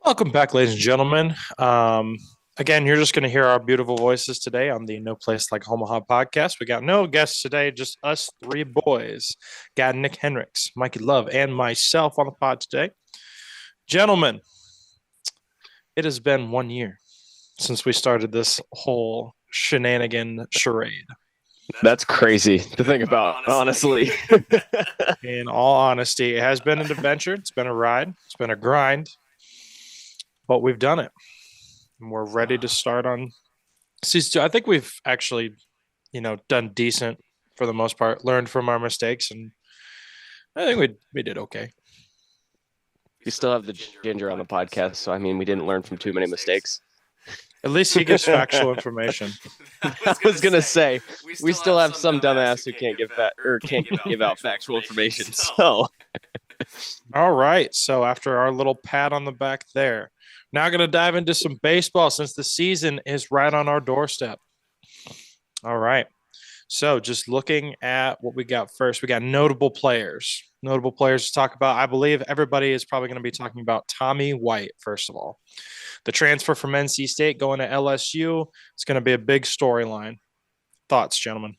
Welcome back, ladies and gentlemen. Again, you're just going to hear our beautiful voices today on the No Place Like Homaha podcast. We got no guests today, just us three boys. Got Nick Hendricks, Mikey Love, and myself on the pod today. Gentlemen, it has been 1 year since we started this whole shenanigan charade. That's crazy to think about, honestly. In all honesty, it has been an adventure. It's been a ride. It's been a grind, but we've done it. And we're ready to start on season 2. I think we've actually, done decent for the most part, learned from our mistakes, and I think we did okay. You still have the ginger on the podcast, so I mean, we didn't learn from too many mistakes. At least he gives factual information. I was gonna say we still have some dumbass who can't give out factual information. So, all right. So after our little pat on the back there, now going to dive into some baseball since the season is right on our doorstep. All right. So just looking at what we got first, we got notable players. Notable players to talk about. I believe everybody is probably going to be talking about Tommy White, first of all. The transfer from NC State going to LSU. It's going to be a big storyline. Thoughts, gentlemen?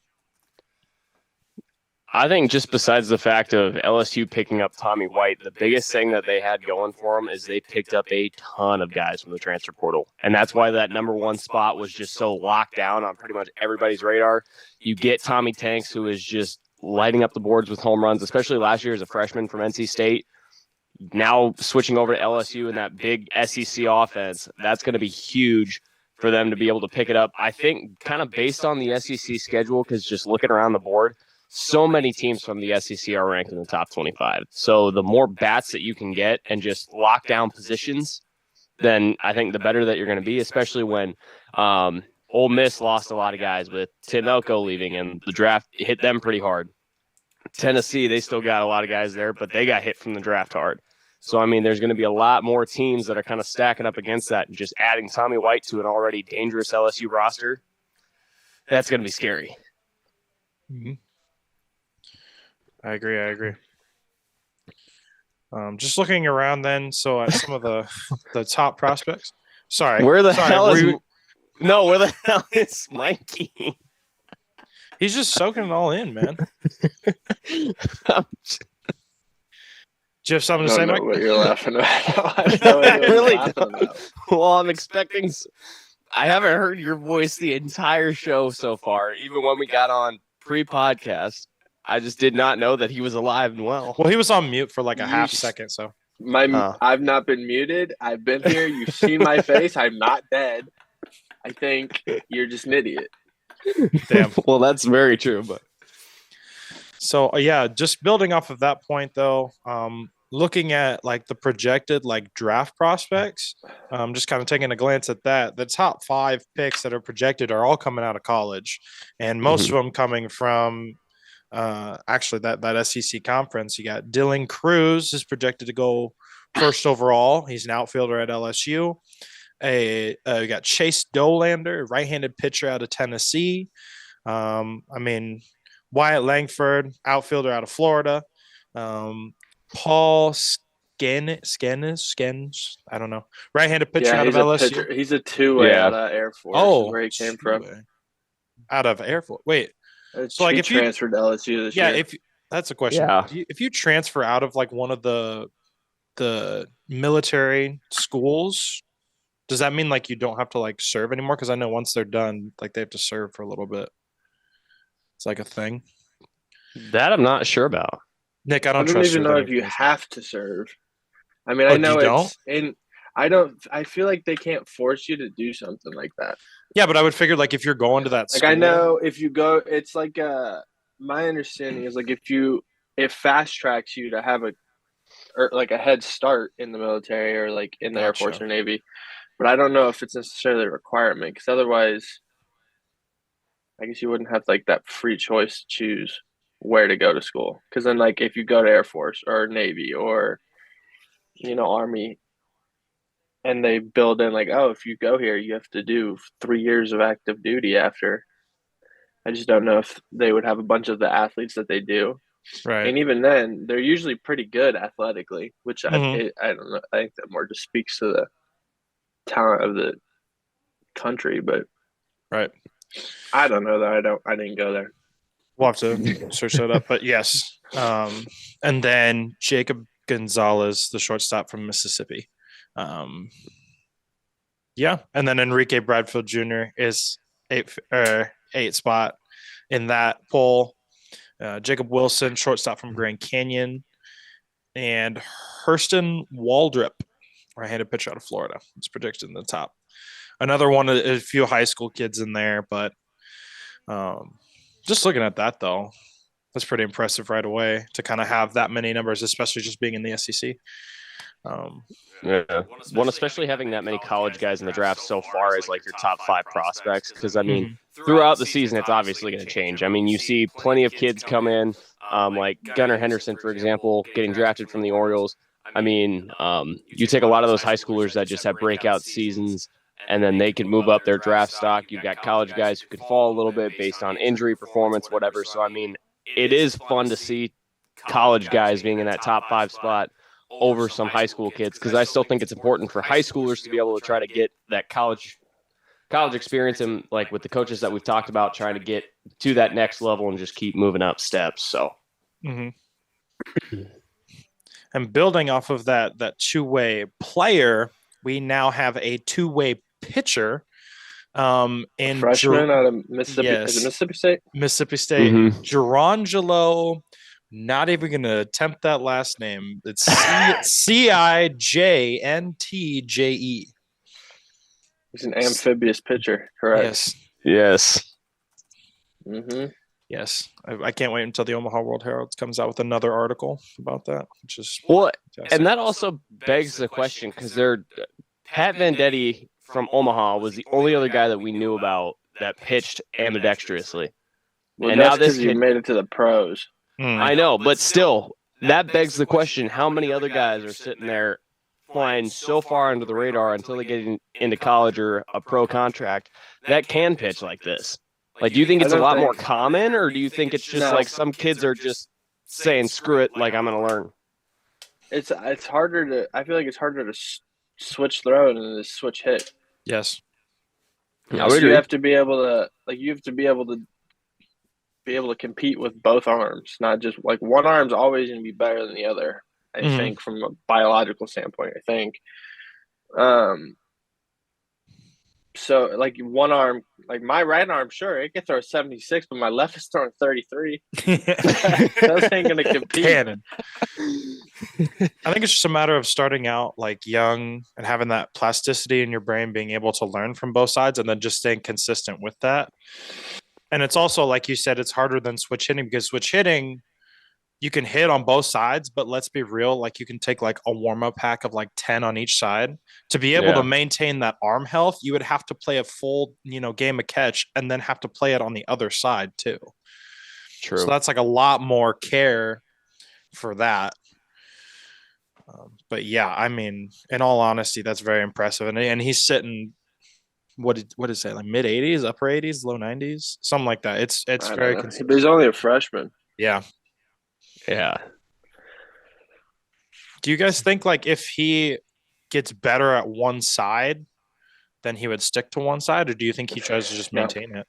I think just besides the fact of LSU picking up Tommy White, the biggest thing that they had going for them is they picked up a ton of guys from the transfer portal. And that's why that number one spot was just so locked down on pretty much everybody's radar. You get Tommy Tanks, who is just lighting up the boards with home runs, especially last year as a freshman from NC State. Now switching over to LSU and that big SEC offense, that's going to be huge for them to be able to pick it up. I think kind of based on the SEC schedule, because just looking around the board, so many teams from the SEC are ranked in the top 25. So the more bats that you can get and just lock down positions, then I think the better that you're going to be, especially when Ole Miss lost a lot of guys with Tim Elko leaving and the draft hit them pretty hard. Tennessee, they still got a lot of guys there, but they got hit from the draft hard. So, I mean, there's going to be a lot more teams that are kind of stacking up against that and just adding Tommy White to an already dangerous LSU roster. That's going to be scary. Mm-hmm. I agree. Just looking around then, so at some of the top prospects. Sorry. Where the hell is Mikey? He's just soaking it all in, man. Do you have something to say, Mike? What you're laughing at? I really don't. Well, I'm expecting. I haven't heard your voice the entire show so far, even when we got on pre-podcast. I just did not know that he was alive and well. Well, he was on mute for like a half second, so. I've not been muted. I've been here. You've seen my face. I'm not dead. I think you're just an idiot. Damn. Well, that's very true. But so, yeah, just building off of that point, though, looking at like the projected like draft prospects, just kind of taking a glance at that, the top 5 picks that are projected are all coming out of college, and most of them coming from actually that SEC conference. You got Dylan Cruz is projected to go first overall. He's an outfielder at LSU. You got Chase Dolander, right-handed pitcher out of Tennessee. Wyatt Langford, outfielder out of Florida. Paul Skens, I don't know, right-handed pitcher out of LSU. He's a two-way out of Air Force. Where he came from. Out of Air Force. Wait. So like if you transferred to LSU this year. That's a question. Yeah. If you transfer out of like one of the military schools, does that mean like you don't have to like serve anymore? Because I know once they're done, like they have to serve for a little bit. It's like a thing. That I'm not sure about. Nick, I don't even know if you have to serve. I mean, I know I feel like they can't force you to do something like that. Yeah, but I would figure like if you're going to that school. Like I know if you go, it's like my understanding is like it fast tracks you to have a head start in the military or like in the Air Force or Navy. But I don't know if it's necessarily a requirement, because otherwise I guess you wouldn't have like that free choice to choose where to go to school. Because then like if you go to Air Force or Navy or Army, and they build in like, oh, if you go here, you have to do 3 years of active duty after. I just don't know if they would have a bunch of the athletes that they do. Right. And even then, they're usually pretty good athletically, which Hmm. I don't know. I think that more just speaks to the talent of the country, but Right. I don't know that I didn't go there. We'll have to search that up. But yes. And then Jacob Gonzalez, the shortstop from Mississippi. Um, yeah. And then Enrique Bradfield Jr. is eight spot in that poll. Jacob Wilson, shortstop from Grand Canyon, and Hurston Waldrop, right-handed pitcher out of Florida. It's predicted in the top. Another one, a few high school kids in there, but just looking at that though, that's pretty impressive right away to kind of have that many numbers, especially just being in the SEC. Yeah. One, especially having that many college guys in the draft so far as like your top 5 prospects. Because, I mean, throughout the season, it's obviously going to change. I mean, you see plenty of kids come in, like Gunnar Henderson, for example, getting drafted from the Orioles. I mean, you take a lot of those high schoolers that just have breakout seasons, and then they can move up their draft stock. You've got college guys who can fall a little bit based on injury, performance, whatever. So, I mean, it is fun to see college guys being in that top 5 spot over some high school kids, because I still think it's important for high schoolers to be able to try to get that college experience, and like with the coaches that we've talked about, trying to get to that next level and just keep moving up steps. So and building off of that two-way player, we now have a two-way pitcher in Freshman out of Mississippi. yes, Is it Mississippi State? Mississippi State. Gerangelo, not even going to attempt that last name. It's Cijntje. He's an amphibious pitcher, correct? Yes. Yes. I can't wait until the Omaha World Herald comes out with another article about that, which is well, fantastic. And that also begs the question, because Pat Venditti from Omaha was the only other guy that we knew about that pitched ambidextrously. Well, and now this kid made it to the pros. I know, but still, that begs the question: how many other guys are sitting there flying so far under the radar until they get into college or a pro contract that can pitch like this? Like, do you think it's a lot more common, or do you think it's just like some kids are just saying, "Screw it," like I'm going to learn? It's harder to. I feel like it's harder to switch throw than to switch hit. Yes. So you have to be able to be able to compete with both arms, not just like one arm's always going to be better than the other. I think from a biological standpoint, I think. So like one arm, like my right arm, sure, it can throw 76, but my left is throwing 33. Those ain't gonna compete. Cannon. I think it's just a matter of starting out like young and having that plasticity in your brain, being able to learn from both sides, and then just staying consistent with that. And it's also, like you said, it's harder than switch hitting, because switch hitting, you can hit on both sides, but let's be real, like you can take like a warm-up pack of like 10 on each side. To be able to maintain that arm health, you would have to play a full, game of catch, and then have to play it on the other side too. True. So that's like a lot more care for that. But yeah, I mean, in all honesty, that's very impressive. And he's sitting, what is that, like mid 80s, upper 80s, low 90s, something like that. It's very consistent. But he's only a freshman. Yeah. Yeah. Do you guys think like if he gets better at one side, then he would stick to one side, or do you think he tries to just maintain it?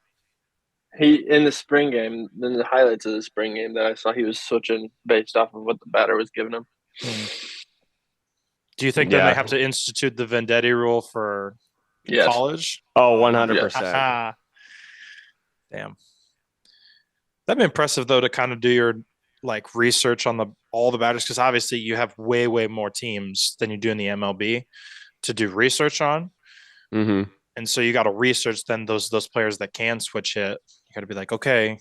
He in the spring game, in the highlights of the spring game that I saw, he was switching based off of what the batter was giving him. Do you think then they have to institute the Venditti rule for college? Oh, 100%. Damn. That'd be impressive though, to kind of do your like research on all the batters, because obviously you have way more teams than you do in the MLB to do research on. And so you got to research then those players that can switch hit. You got to be like, okay,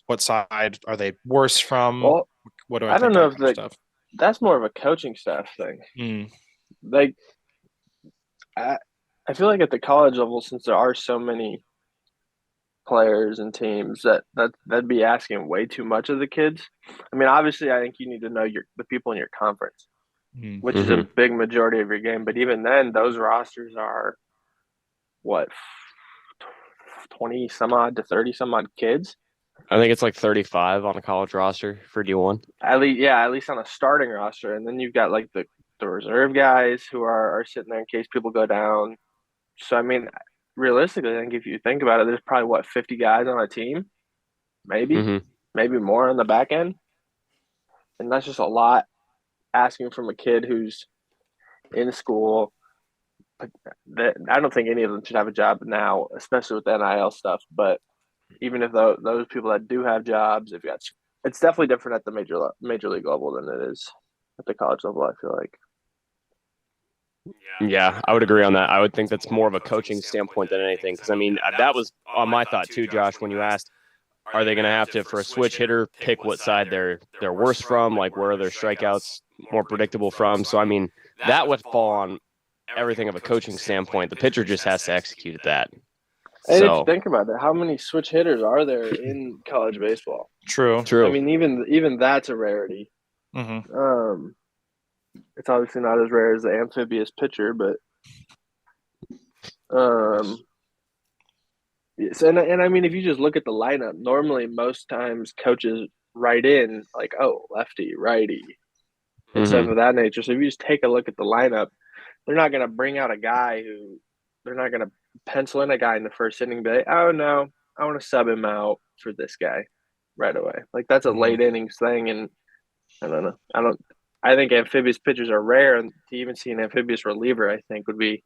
what side are they worse from? Well, what do I don't know if that's more of a coaching staff thing. Like, I feel like at the college level, since there are so many players and teams, that'd be asking way too much of the kids. I mean, obviously, I think you need to know the people in your conference, which is a big majority of your game. But even then, those rosters are what, 20 some odd to 30 some odd kids. I think it's like 35 on a college roster for D1. At least on a starting roster, and then you've got like the reserve guys who are sitting there in case people go down. So I mean, realistically, I think if you think about it, there's probably what 50 guys on a team, maybe, Mm-hmm. maybe more on the back end, and that's just a lot asking from a kid who's in school. That I don't think any of them should have a job now, especially with the NIL stuff. But even if those people that do have jobs, if it's definitely different at the major league level than it is at the college level. I feel like. Yeah, I would agree on that. I would think that's more of a coaching standpoint than anything. Because, I mean, that was on my thought too, Josh, when you asked, are they going to have to, for a switch hitter, pick what side they're worse from? Like, where are their strikeouts more predictable from? So, I mean, that would fall on everything of a coaching standpoint. The pitcher just has to execute at that. And if you think about it, how many switch hitters are there in college baseball? True. I mean, even that's a rarity. Mm-hmm. It's obviously not as rare as the amphibious pitcher, but yes, and I mean, if you just look at the lineup, normally most times coaches write in like, oh, lefty, righty, and stuff of that nature. So if you just take a look at the lineup, they're not going to bring out a guy they're not going to pencil in a guy in the first inning, but oh no, I want to sub him out for this guy right away. Like that's a late innings thing, and I don't know. I think amphibious pitchers are rare, and to even see an amphibious reliever, I think would be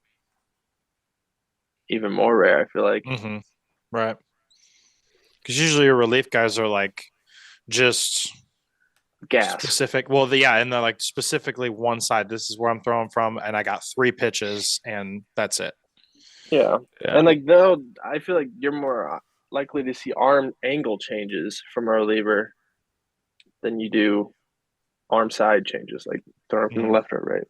even more rare. I feel like. Mm-hmm. Right. Because usually your relief guys are like just gas specific. Well, and they're like specifically one side. This is where I'm throwing from, and I got 3 pitches, and that's it. Yeah. And like though, I feel like you're more likely to see arm angle changes from a reliever than you do arm side changes, like throwing from the left or right.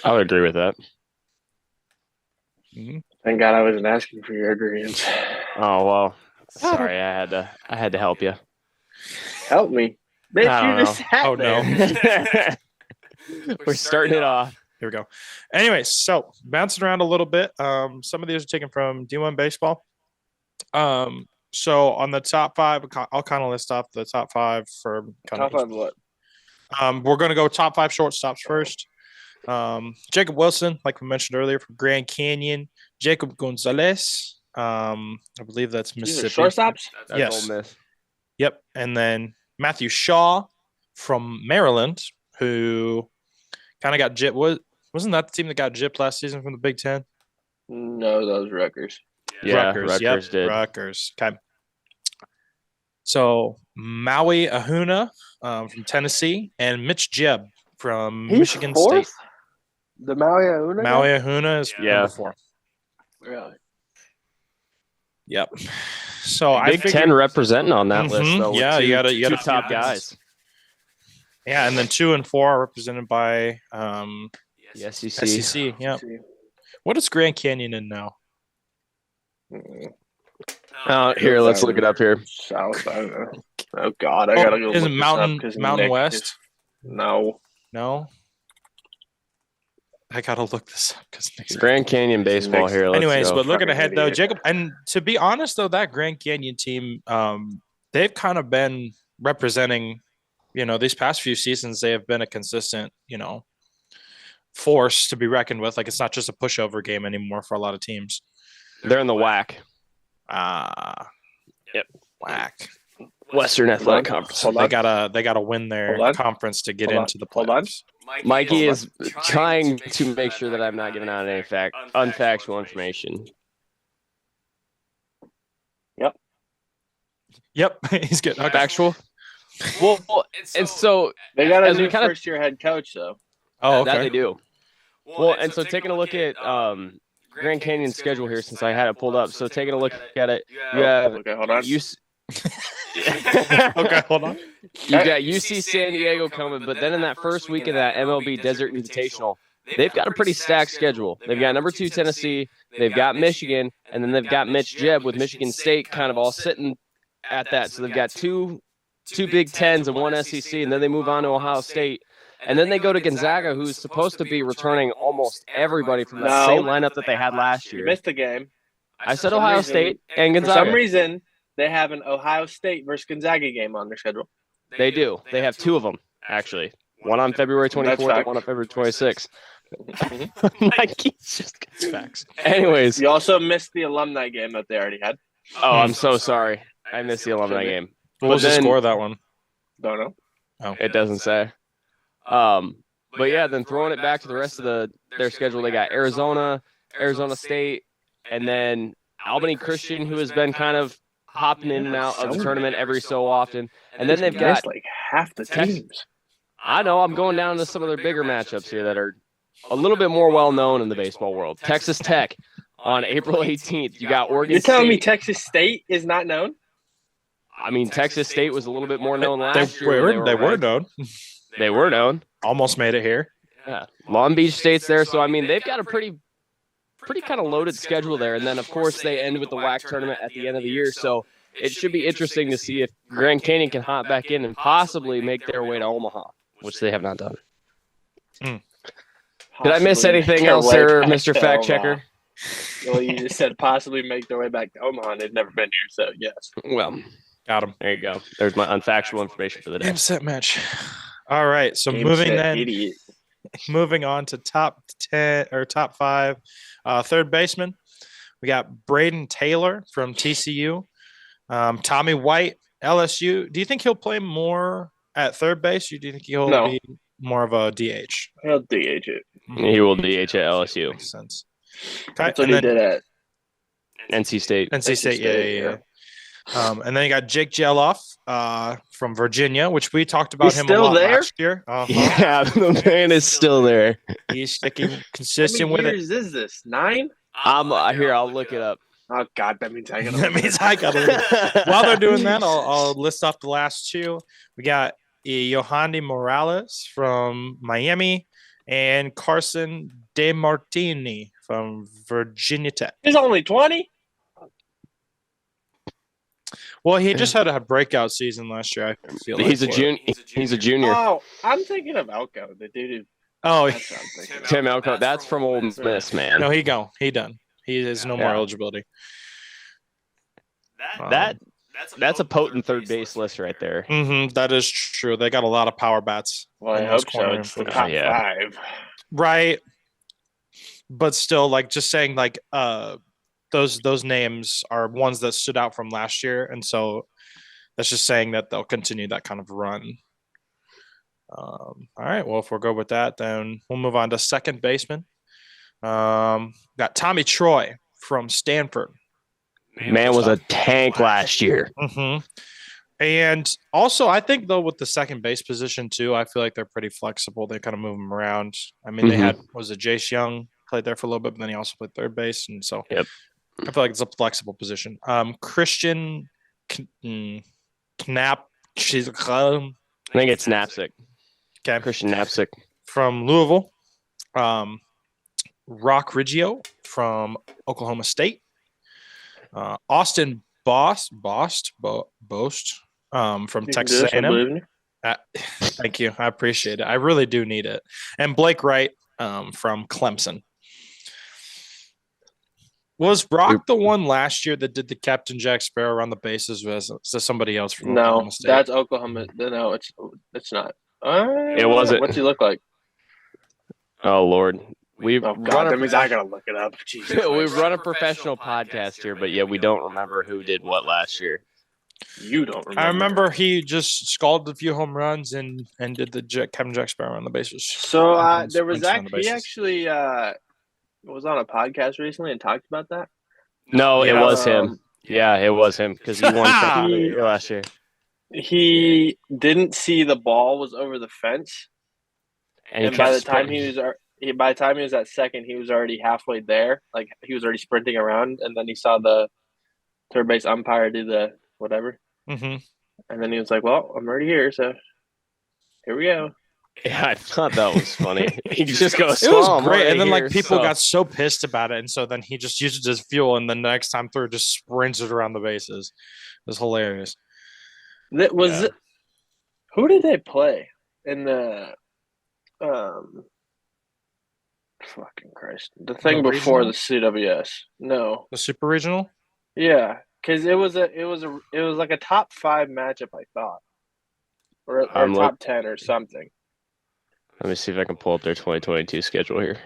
I would agree with that. Mm-hmm. Thank God I wasn't asking for your agreement. Oh well, sorry, I had to help you. Help me, bitch! You just sat there. No. We're starting it off. Here we go. Anyway, so bouncing around a little bit. Some of these are taken from D1 baseball. So on the top 5, I'll kind of list off the top 5 for top 5 what? We're going to go top 5 shortstops first. Jacob Wilson, like we mentioned earlier, from Grand Canyon. Jacob Gonzalez, I believe that's Mississippi. These are shortstops? That's yes. Ole Miss. Yep. And then Matthew Shaw from Maryland, who kind of got gypped. Wasn't that the team that got gypped last season from the Big Ten? No, that was Rutgers. Yeah, Rutgers did. Rutgers. Okay. So Maui Ahuna from Tennessee and Mitch Jebb from Michigan fourth? State. The Maui Ahuna? Maui Ahuna is number 4. Really? Yep. So Big Ten representing on that list, though. Yeah, you got two top guys. Yeah, and then 2 and 4 are represented by the SEC. SEC. Yeah. What is Grand Canyon in now? Here, let's look it up here. South. I don't know. Oh God, I gotta go. Isn't Mountain West? No. I gotta look this up because Grand Canyon baseball here. Anyways, but looking ahead though, Jacob, and to be honest though, that Grand Canyon team, they've kind of been representing, these past few seasons. They have been a consistent, force to be reckoned with. Like it's not just a pushover game anymore for a lot of teams. They're in the WAC. Yep, WAC. Western Athletic Conference. So they gotta win their conference to get into the playoffs. Mikey is trying to make sure that I'm not giving out any unfactual information. Yep, he's good. Okay. Factual. Well, and so they got a new first-year head coach, though. Oh, okay. That they do. Well, and so taking a look at Grand Canyon's schedule here, since I had it pulled up. So taking a look at it, you have okay, hold on. Okay, hold on. You got UC San Diego coming, but then in that first week of that MLB Desert Invitational, they've got a pretty stacked schedule. They've got number 2 Tennessee, they've got Michigan, and then they've got Mitch Jebb with Michigan State kind of all sitting at that. So they've got two Big Tens and 1 SEC, and then they move on to Ohio State. And then they go to Gonzaga, who's supposed to be returning almost everybody from the same lineup that they had last year. You missed the game. I said Ohio State and For some Gonzaga. reason, they have an Ohio State versus Gonzaga game on their schedule. They do. They have two of them, actually. One on February 24th and one on February 26th. Nike just gets facts. Anyways. You also missed the alumni game that they already had. Oh, I'm so sorry. I missed the alumni game. What was the score of that one? Don't know. Oh. It doesn't say. But yeah, then throwing it back to the rest of their schedule, they got Arizona, Arizona State, and then Albany Christian, who has been kind of hopping in and out of the tournament every so often. And then they've got like half the teams. I know. I'm going down to some of their bigger matchups here that are a little bit more well-known in the baseball world. Texas Tech on April 18th. You got Oregon You're telling State. me Texas State is not known? I mean, Texas State was a little bit more known last year. They were known. They were known. Almost made it here. Yeah. Long Beach State's there. So, I mean, they've got a pretty kind of loaded schedule there. And then, of course, they end with the WAC tournament at the end of the year. So it should be interesting to see if Grand Canyon can hop back in and possibly make their way to Omaha, which they have not done. Did I miss anything else there, Mr. Fact Checker? Well, you just said possibly make their way back to Omaha, and they've never been here, so yes. Well, got him. There you go. There's my unfactual information for the day. Game, set, match. All right, so moving on to top 10 or top 5, third baseman. We got Braden Taylor from TCU, Tommy White, LSU. Do you think he'll play more at third base, or do you think he'll be more of a DH? He'll DH it. He will DH at LSU. Makes sense. Okay. That's what he did at NC State. NC State, yeah. And then you got Jake Geloff from Virginia, which we talked about him a lot last year. Yeah, the man is still there. He's sticking consistent with it. How many years is this? 9? Here. I'll look it up. Oh God, that means I gotta. That means I gotta. While they're doing that, I'll list off the last two. We got Yohandy Morales from Miami and Carson DeMartini from Virginia Tech. He's only 20. Well, he just had a breakout season last year. I feel like he's a junior. He's a junior. Oh, I'm thinking of Elko, the dude. Tim Elko. That's from Ole Miss, man. No, he done. He has no more eligibility. That's a potent third base list right there. That is true. They got a lot of power bats. Well, I hope so. It's the top 5. Right. But still, like, just saying, like, those names are ones that stood out from last year, and so that's just saying that they'll continue that kind of run. All right. Well, if we're good with that, then we'll move on to second baseman. Got Tommy Troy from Stanford. Man was a tank last year. And also, I think, though, with the second base position, too, I feel like they're pretty flexible. They kind of move them around. I mean, they had, was it Jace Young played there for a little bit, but then he also played third base. And so I feel like it's a flexible position. Christian Knapp. I think it's Knapsick. Okay. Christian Knapsick. From Louisville. Rock Riggio from Oklahoma State. Austin Bost from Texas A&M. Thank you. I appreciate it. I really do need it. And Blake Wright from Clemson. Was Brock the one last year that did the Captain Jack Sparrow around the bases? Was somebody else from Oklahoma State? No, that's Oklahoma. No, it's not. It wasn't. What's he look like? Oh, Lord. That means I gotta look it up. We run a professional podcast here, but we don't remember who did what last year. You don't remember. I remember he just scalded a few home runs and did the Captain Jack Sparrow on the bases. So there was he actually was on a podcast recently and talked about that. No, it was him. Yeah, it was him because he won last year. He didn't see the ball was over the fence, and by the time he was at second, he was already halfway there. Like he was already sprinting around, and then he saw the third base umpire do the whatever, and then he was like, "Well, I'm already here, so here we go." Yeah, I thought that was funny. He just goes, it was great, and then like people got so pissed about it, and so then he just used it as fuel, and then the next time through, just sprints it around the bases. It was hilarious. That was who did they play in the? Fucking Christ. The thing The before regional? the CWS. No. The super regional? Yeah, because it was like a top 5 matchup, I thought, or I'm look. top 10 or something. Let me see if I can pull up their 2022 schedule here.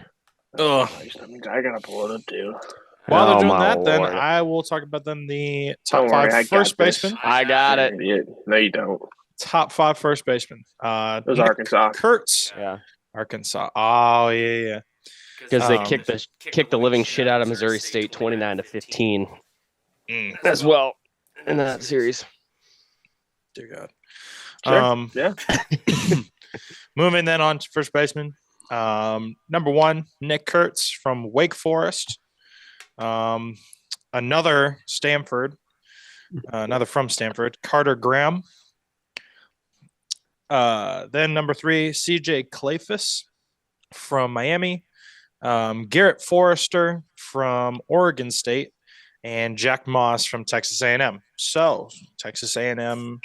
Ugh. Christ, I gotta pull it up too. While they're Oh doing my that, then lord! I will talk about then the Don't top worry, five I got first this. baseman. I got it. Idiot. No, you don't. Top 5 first baseman. It was Nick Arkansas. Kurtz, Yeah, Arkansas. Oh yeah. because they Um, kicked the living shit out of Missouri State 29-15 mm, as well in that series. dear God. Sure. Yeah. Moving then on to first baseman. Number 1, Nick Kurtz from Wake Forest. Another from Stanford, Carter Graham. Then number 3, CJ Clayfus from Miami. Garrett Forrester from Oregon State, and Jack Moss from Texas A&M. So Texas A&M,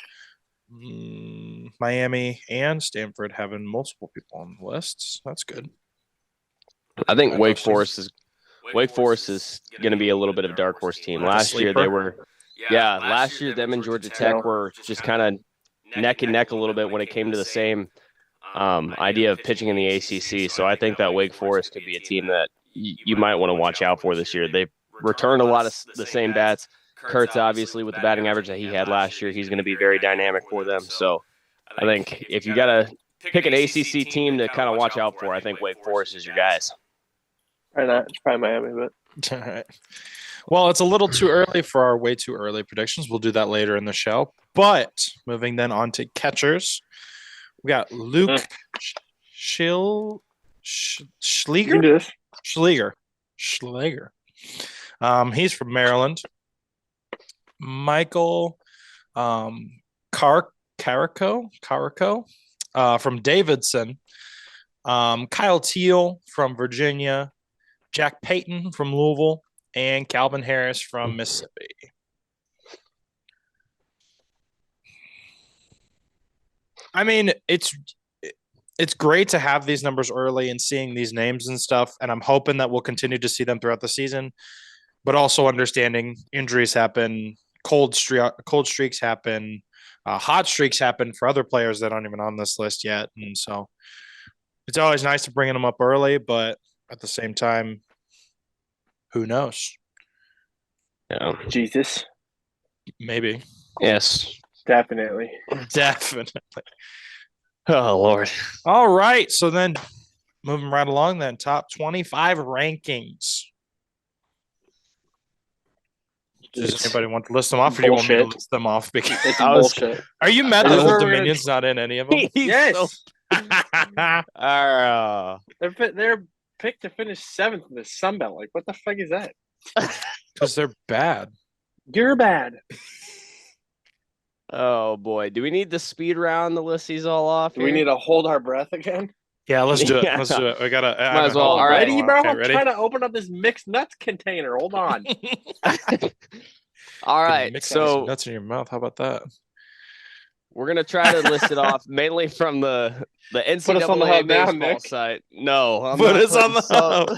Miami, and Stanford having multiple people on the lists. That's good. I think Wake Forest is going to be a little bit of a dark horse team. Last year they were, last year them and Georgia Tech were just kind of neck and neck a little bit when it came to the same idea of pitching in the ACC. So I think that Wake Forest could be a team that you might want to watch out for this year. They've returned a lot of the same bats. Kurtz, obviously, with the batting average that he had last year, he's going to be very dynamic for them. So I think if you got to pick an ACC team to kind of watch out for, I think Wake Forest is your guys. Probably not. It's probably Miami, but All right. Well, it's a little too early for our way too early predictions. We'll do that later in the show. But moving then on to catchers, we got Luke Schleger. you can do this. Schleger. He's from Maryland. Michael Carico from Davidson. Kyle Teal from Virginia. Jack Payton from Louisville, and Calvin Harris from Mississippi. I mean, it's great to have these numbers early and seeing these names and stuff, and I'm hoping that we'll continue to see them throughout the season, but also understanding injuries happen, cold streaks happen, hot streaks happen for other players that aren't even on this list yet, and so it's always nice to bring them up early, but at the same time, who knows? Yeah. Jesus. Maybe. Yes. Definitely. Oh, Lord. All right. So then moving right along then, top 25 rankings. Does anybody want to list them off, or do you want me to list them off? Because it's bullshit. Are you mad that Old Dominion's not in any of them? Yes. They're picked to finish 7th in the Sun Belt. Like, what the fuck is that? Because they're bad. You're bad. Oh boy, do we need the speed round to list these all off? Do we need to hold our breath again? Yeah, let's do it. Let's do it. We gotta. Might as well. All right, ready, bro. Okay, I'm trying to open up this mixed nuts container. Hold on. All right, mix so nuts in your mouth. How about that? We're gonna try to list it off mainly from the NCAA baseball site. No, put us on the hub.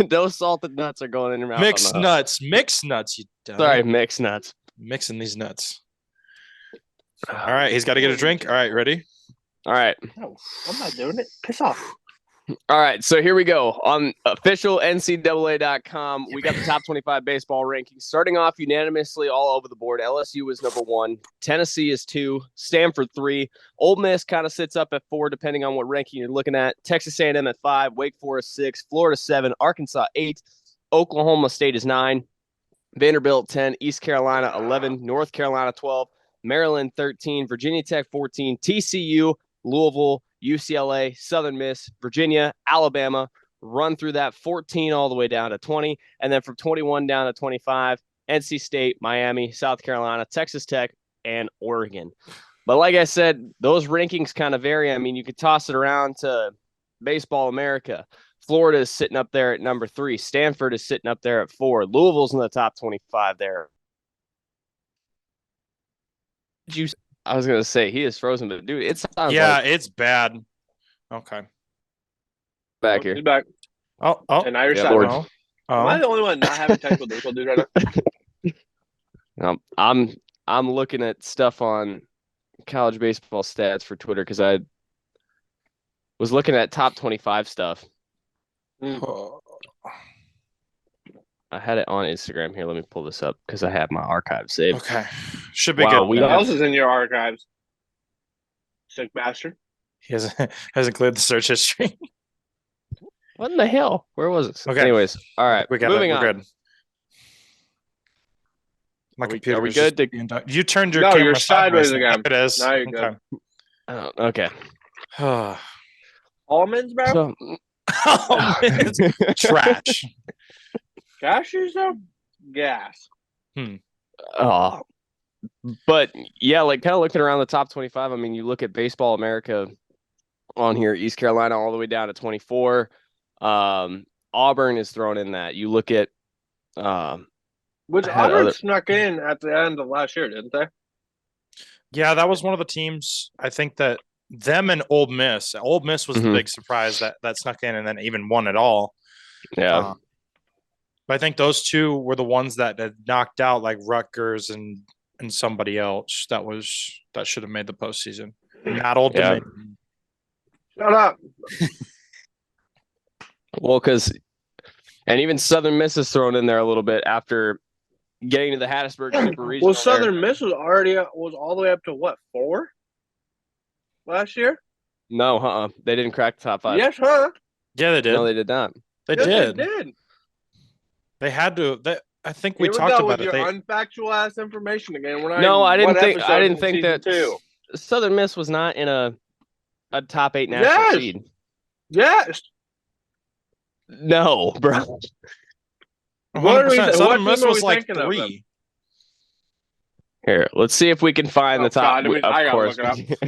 Those salted nuts are going in your mouth. Mixed nuts. Mixed nuts. You dumb. Sorry, mixed nuts. Mixing these nuts. All right, he's got to get a drink. All right, ready? All right. No, I'm not doing it. Piss off. All right, so here we go. On official NCAA.com, we got the top 25 baseball rankings. Starting off unanimously all over the board. LSU is number 1. Tennessee is 2. Stanford 3. Ole Miss kind of sits up at 4, depending on what ranking you're looking at. Texas A&M at 5. Wake Forest 6. Florida 7. Arkansas 8. Oklahoma State is 9. Vanderbilt 10. East Carolina 11. North Carolina 12. Maryland 13. Virginia Tech 14. TCU, Louisville, UCLA, Southern Miss, Virginia, Alabama, run through that 14 all the way down to 20. And then from 21 down to 25, NC State, Miami, South Carolina, Texas Tech, and Oregon. But like I said, those rankings kind of vary. I mean, you could toss it around to Baseball America. Florida is sitting up there at number 3. Stanford is sitting up there at 4. Louisville's in the top 25 there. I was gonna say he is frozen, but dude, it's it's bad. Okay. Back here. He's back. Oh, And now you're yeah, silent. Lord. Am I oh. the only one not having technical difficulties right now? I'm looking at stuff on college baseball stats for Twitter because I was looking at top 25 stuff. Oh. I had it on Instagram here. Let me pull this up because I have my archive saved. Okay, should be Wow, good. we What have- else is in your archives? Sick bastard. He hasn't cleared the search history. What in the hell? Where was it? Okay. Anyways, all right. We got Moving it. We're on. good. My Are computer we is just good? being you turned your No, camera you're sideways now. again. It is. Now you're good. Okay. Almonds, bro? So, Oh, it's trash. Cashews, though? Gas. oh, but yeah, like kind of looking around the top 25. I mean, you look at Baseball America on here, East Carolina all the way down to 24. Auburn is thrown in that. You look at Which had Auburn other- snuck in at the end of last year, didn't they? Yeah, that was one of the teams. I think that them and Ole Miss. Ole Miss was the Mhm. big surprise that snuck in and then even won it all. yeah. But I think those two were the ones that had knocked out like Rutgers and somebody else that should have made the postseason. Not Old Yeah. Dominion. Shut up. Well, and even Southern Miss is thrown in there a little bit after getting to the Hattiesburg Super Regional. Well, Southern Miss was all the way up to what, 4 last year? No, they didn't crack the top 5. Yes, huh? Yeah, they did. No, they did not. They Yes, did. They did. They had to. I think we Here talked go about with it. your unfactual ass information again. No, I didn't think that. that Southern Miss was not in a top 8 national Yes. seed. Yes. No, bro. 100%. What Southern team Miss are was we like thinking of 3. Here, let's see if we can find Oh, the top. God, I of gotta course.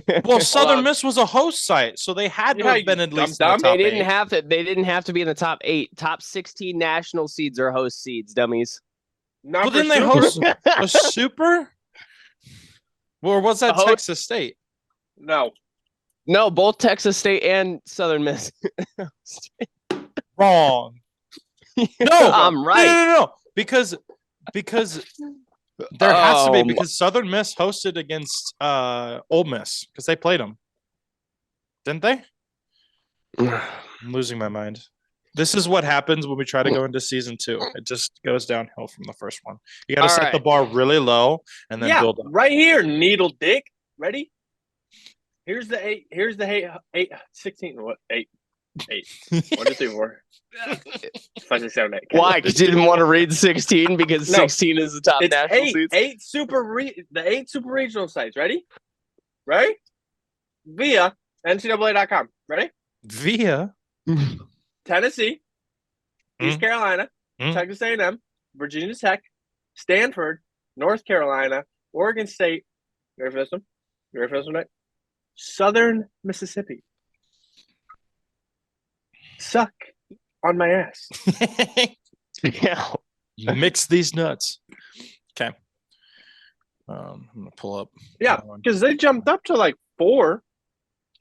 look Well, Southern on. Miss was a host site, so they had to Yeah, have been you at least dumb in the top They didn't 8. have to. They didn't have to be in the top 8. Top 16 national seeds are host seeds, dummies. Not Well, for didn't they Super. host a super? Or was that A host- Texas State? No. No, both Texas State and Southern Miss. Wrong. No, I'm right. No. Because there has to be, Um, because Southern Miss hosted against Ole Miss because they played them, didn't they? I'm losing my mind. This is what happens when we try to go into season 2. It just goes downhill from the first one. You got to All set the right. bar really low and then build up. right here, needle dick. Ready? Here's the 8. Here's the 8, 16. What? 8. 8. 1, 2, 3, 4. 5, 6, 7, 8. Why? Because you didn't want to read 16 because No. 16 is the top It's national 8. seeds. 8 the 8 super regional sites. Ready? Right? Via NCAA.com. Ready? Via. Tennessee, East Mm. Carolina, Mm. Texas A&M, Virginia Tech, Stanford, North Carolina, Oregon State. You ready for this one? You ready for this one, Nick? Southern Mississippi. Suck on my ass. Yeah. Mix these nuts. Okay. I'm gonna pull up. Yeah, that one. because they jumped up to like 4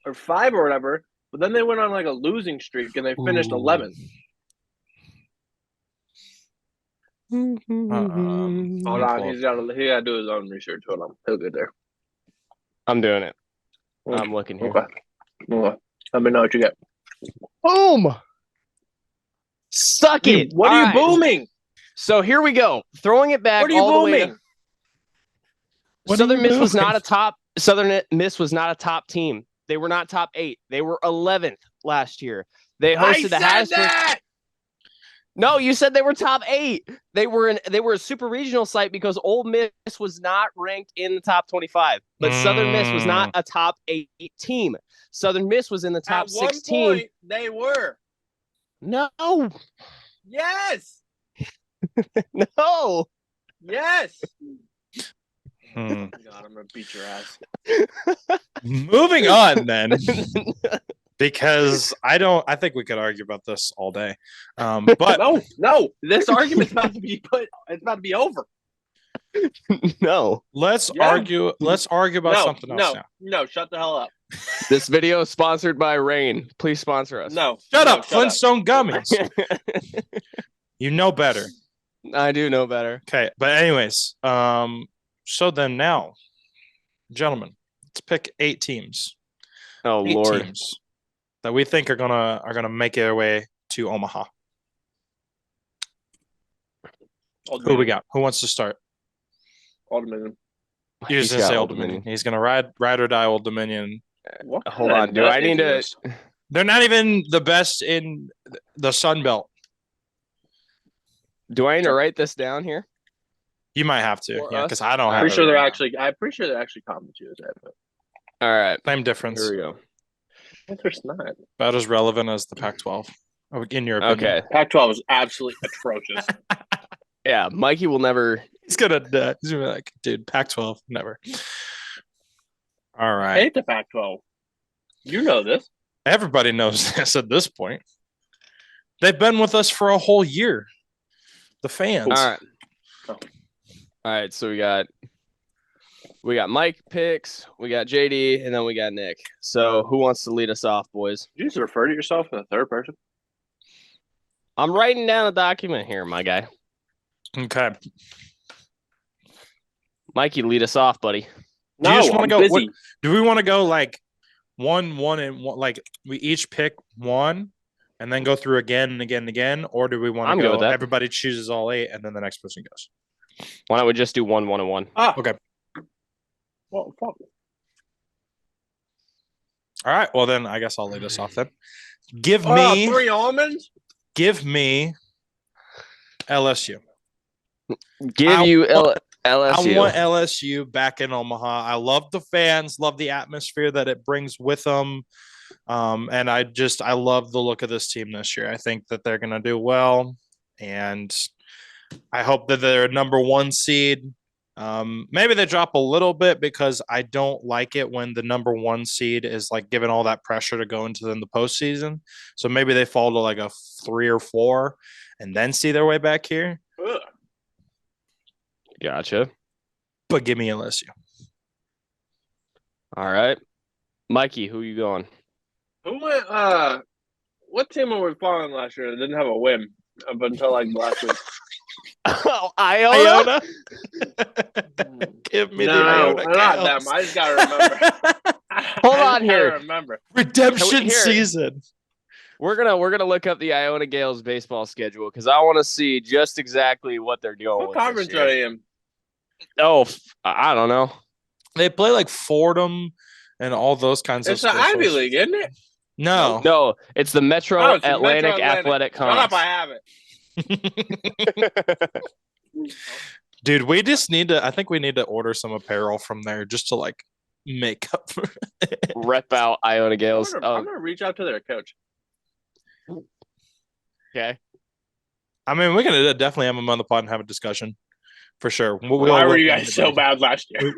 or 5 or whatever, but then they went on like a losing streak and they finished Ooh. 11th. Hold Hold on, he got to do his own research. Hold on, he'll get there. I'm doing it. I'm looking here. Okay. Let me know what you get. Boom. Suck it. What All are you right. booming? So here we go. Throwing it back What are you all the way booming? to What are Southern you Miss was doing? not a top Southern Miss was not a top team. They were not top 8. They were 11th last year. They hosted the I said Hattiesburg. that! No, you said they were top 8. They were a super regional site because Ole Miss was not ranked in the top 25. But Southern Miss was not a top 8 team. Southern Miss was in the top At one 16. point, they were. No. Yes. No. Yes. Hmm. God, I'm gonna beat your ass. Moving on then. Because I think we could argue about this all day. But No. This argument's about to be it's about to be over. No. let's Yeah. argue about something else now. No, shut the hell up. This video is sponsored by Rain. Please sponsor us. No. Shut no, up, Flintstone gummies. You know better. I do know better. Okay, but anyways, so then now, gentlemen, let's pick 8 teams. Oh 8 Lord. teams that we think are gonna make their way to Omaha. Who we got? Who wants to start? Old Dominion. You're just gonna say Old Dominion. He's gonna ride or die Old Dominion. What Hold on. Do I need to? They're not even the best in the Sun Belt. Do I need to write this down here? You might have to, For yeah, us? because I don't I'm have. I'm it. pretty sure they're actually conference USA. All right. Same difference. Here we go. There's not. About as relevant as the Pac-12, in your opinion. Okay. Pac-12 is absolutely atrocious. Yeah, Mikey will never. He's gonna be like, dude, Pac-12, never. All I right. hate the Pac-12. You know this. Everybody knows this at this point. They've been with us for a whole year. The fans. All right. All right. So we got Mike picks, we got JD, and then we got Nick. So who wants to lead us off, boys? Did you just refer to yourself in the third person? I'm writing down a document here, my guy. Okay. Mikey, lead us off, buddy. Do you just want to go? busy. Do we want to go like one, and one? Like we each pick one, and then go through again and again and again, or do we want I'm to good go? with that. Everybody chooses all 8, and then the next person goes. Why don't we just do 1, 1, and 1? Okay. Well, fuck. All right. Well, then I guess I'll lead us off then. Give me 3 almonds. Give me LSU. LSU. I want LSU back in Omaha. I love the fans, love the atmosphere that it brings with them. And I love the look of this team this year. I think that they're going to do well. And I hope that they're a number 1 seed. Maybe they drop a little bit because I don't like it when the number 1 seed is like given all that pressure to go into the postseason. So maybe they fall to like a 3 or 4 and then see their way back here. Ugh. Gotcha. But give me LSU. All right. Mikey, who you going? Who went? What team were we following last year that didn't have a win up until like last week? Oh, Iona? Give me the No, Iona not Gales. them. I just gotta remember. Hold on here. Remember. Redemption Here. season. We're gonna look up the Iona Gales baseball schedule because I want to see just exactly what they're doing. What with conference this are year. they in? Oh, I don't know. They play like Fordham and all those kinds It's of the schools. Ivy League, isn't it? No. No, it's the Metro Oh, it's the Atlantic Metro Athletic Shut up, Conference. I have it. Dude, we just need to. I think we need to order some apparel from there just to like make up for it. Rep out Iona Gales. I'm gonna reach out to their coach. Okay. I mean, we can definitely have them on the pod and have a discussion for sure. Why were you guys so bad last year?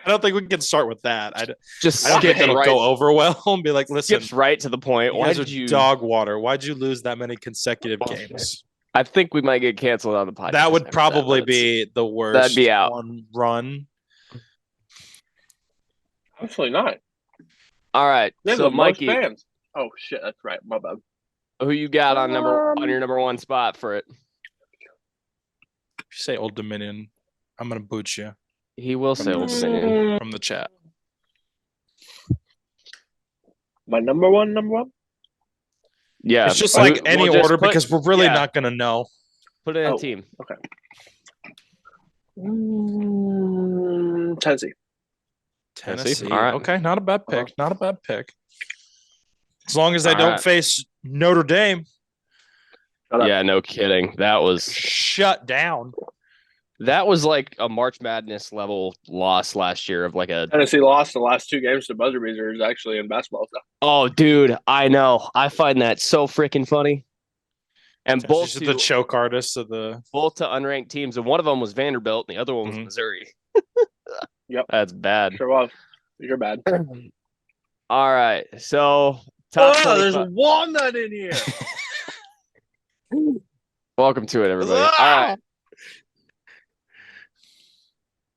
I don't think we can start with that. I don't Just think it'll go over well and be like, listen, skips right to the point. you Why guys did are you? dog water? Why'd you lose that many consecutive games? I think we might get canceled on the podcast. That would after probably but be the worst. That'd be out. One run. Absolutely not. All right. They have So the most Mikey, fans. Oh shit, that's right. My bad. who you got on your number 1 spot for it? If you say Old Dominion, I'm gonna boot you He will say Old Dominion. from the chat. My number one. Yeah. It's just like any we'll just order put- because we're really yeah. not gonna know. Put it in a Oh. team. Okay. Tennessee. Tennessee. All right. Okay, not a bad pick. Not a bad pick. As long as they All don't right. face Notre Dame, Shut up. Yeah, no kidding. That was shut down. like a March Madness level loss last year of like a. Tennessee lost the last 2 games to buzzer beaters actually in basketball stuff. Oh, dude, I know. I find that so freaking funny. And both She's the choke artist of the. both to unranked teams, and one of them was Vanderbilt, and the other one was Mhm. Missouri. Yep. That's bad. Sure was. You're bad. All right, so top Oh, there's 25. walnut in here. Welcome to it, everybody. All right.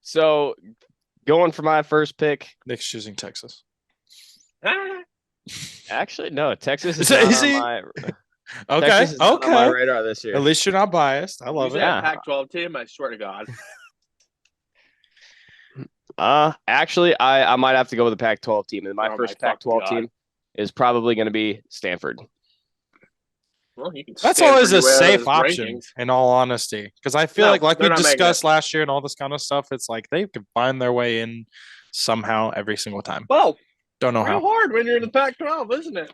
So Going for my first pick. Nick's choosing Texas. Actually, no. Texas is Is not it on easy? my. Okay. Texas is not on my radar this year. At least you're not biased. I love You it. said Pac-12 team. I swear to God. Actually, I might have to go with the Pac-12 team, and my first Pac-12 God. team is probably going to be Stanford. Well, you can That's stand always for a your way out of safe those option, rankings. in all honesty, because I feel No, like we they're not making discussed last year and all this kind of stuff. It's like they could find their way in somehow every single time. Well, Don't know real how. hard when you're in the Pac-12, isn't it?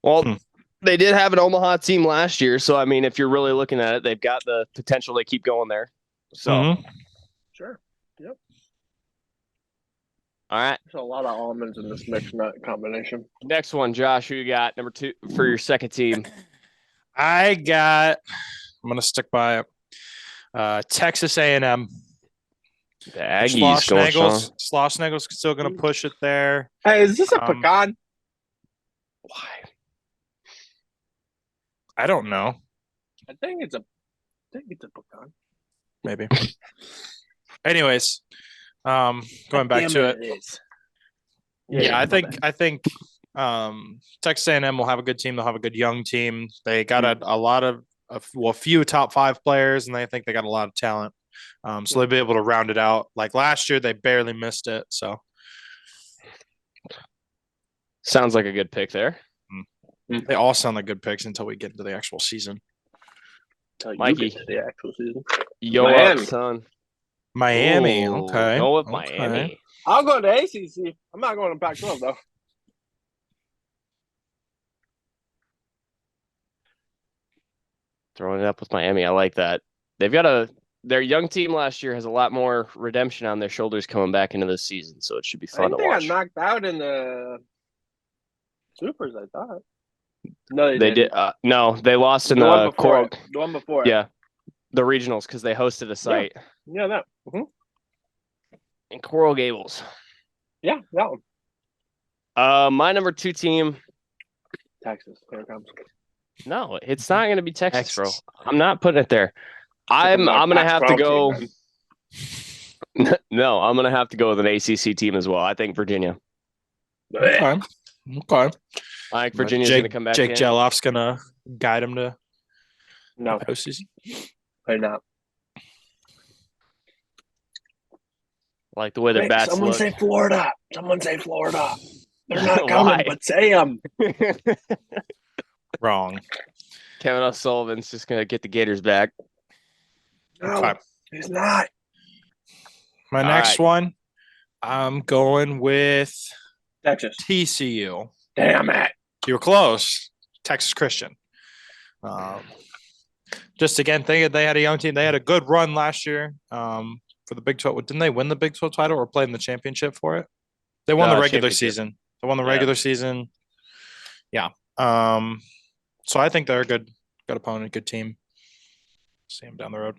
Well, they did have an Omaha team last year, so I mean, if you're really looking at it, they've got the potential to keep going there. So, Sure. Yep. All right. There's a lot of almonds in this mixed nut combination. Next one, Josh. Who you got? Number 2 for your second team. I'm gonna stick by it. Texas A&M. The Aggies going strong. Schlossnagel's still gonna push it there. Hey, is this a pecan? Why? I don't know. I think it's a pecan. Maybe. Anyways, going back to it. Yeah, I think Texas A&M will have a good team. They'll have a good young team. They got a lot of a few top 5 players, and they think they got a lot of talent. So they'll be able to round it out. Like last year, they barely missed it. So sounds like a good pick there. They all sound like good picks until we get into the actual season. Mikey, the actual season. Yo, Miami. up, son. Miami. Ooh, Okay. Go with Miami. I'll go to ACC. I'm not going to Pac-12 though. Throwing it up with Miami. I like that. They've got their young team last year has a lot more redemption on their shoulders coming back into this season, so it should be fun to watch. They got knocked out in the Supers, I thought. No, they did. No, they lost in the Coral. The one before. Yeah, the regionals because they hosted a site. Yeah, that. Mm-hmm. In Coral Gables. Yeah, that one. My number 2 team. Texas. Here it comes. No, it's not going to be Texas, bro. I'm not putting it there. I'm going to have to go. No, I'm going to have to go with an ACC team as well. I think Virginia. Okay. I think Virginia's going to come back. Jake Geloff's going to guide him to no postseason. They're not. I like the way their bats Someone look. say Florida. They're not coming, but say them. Wrong. Kevin O'Sullivan's just going to get the Gators back. No, he's not. My next one, I'm going with Texas. TCU. Damn it. You were close. Texas Christian. Just again, thinking they had a young team. They had a good run last year for the Big 12. Didn't they win the Big 12 title or play in the championship for it? They won the regular season. They won the regular season. Yeah. So I think they're a good opponent, good team. See them down the road.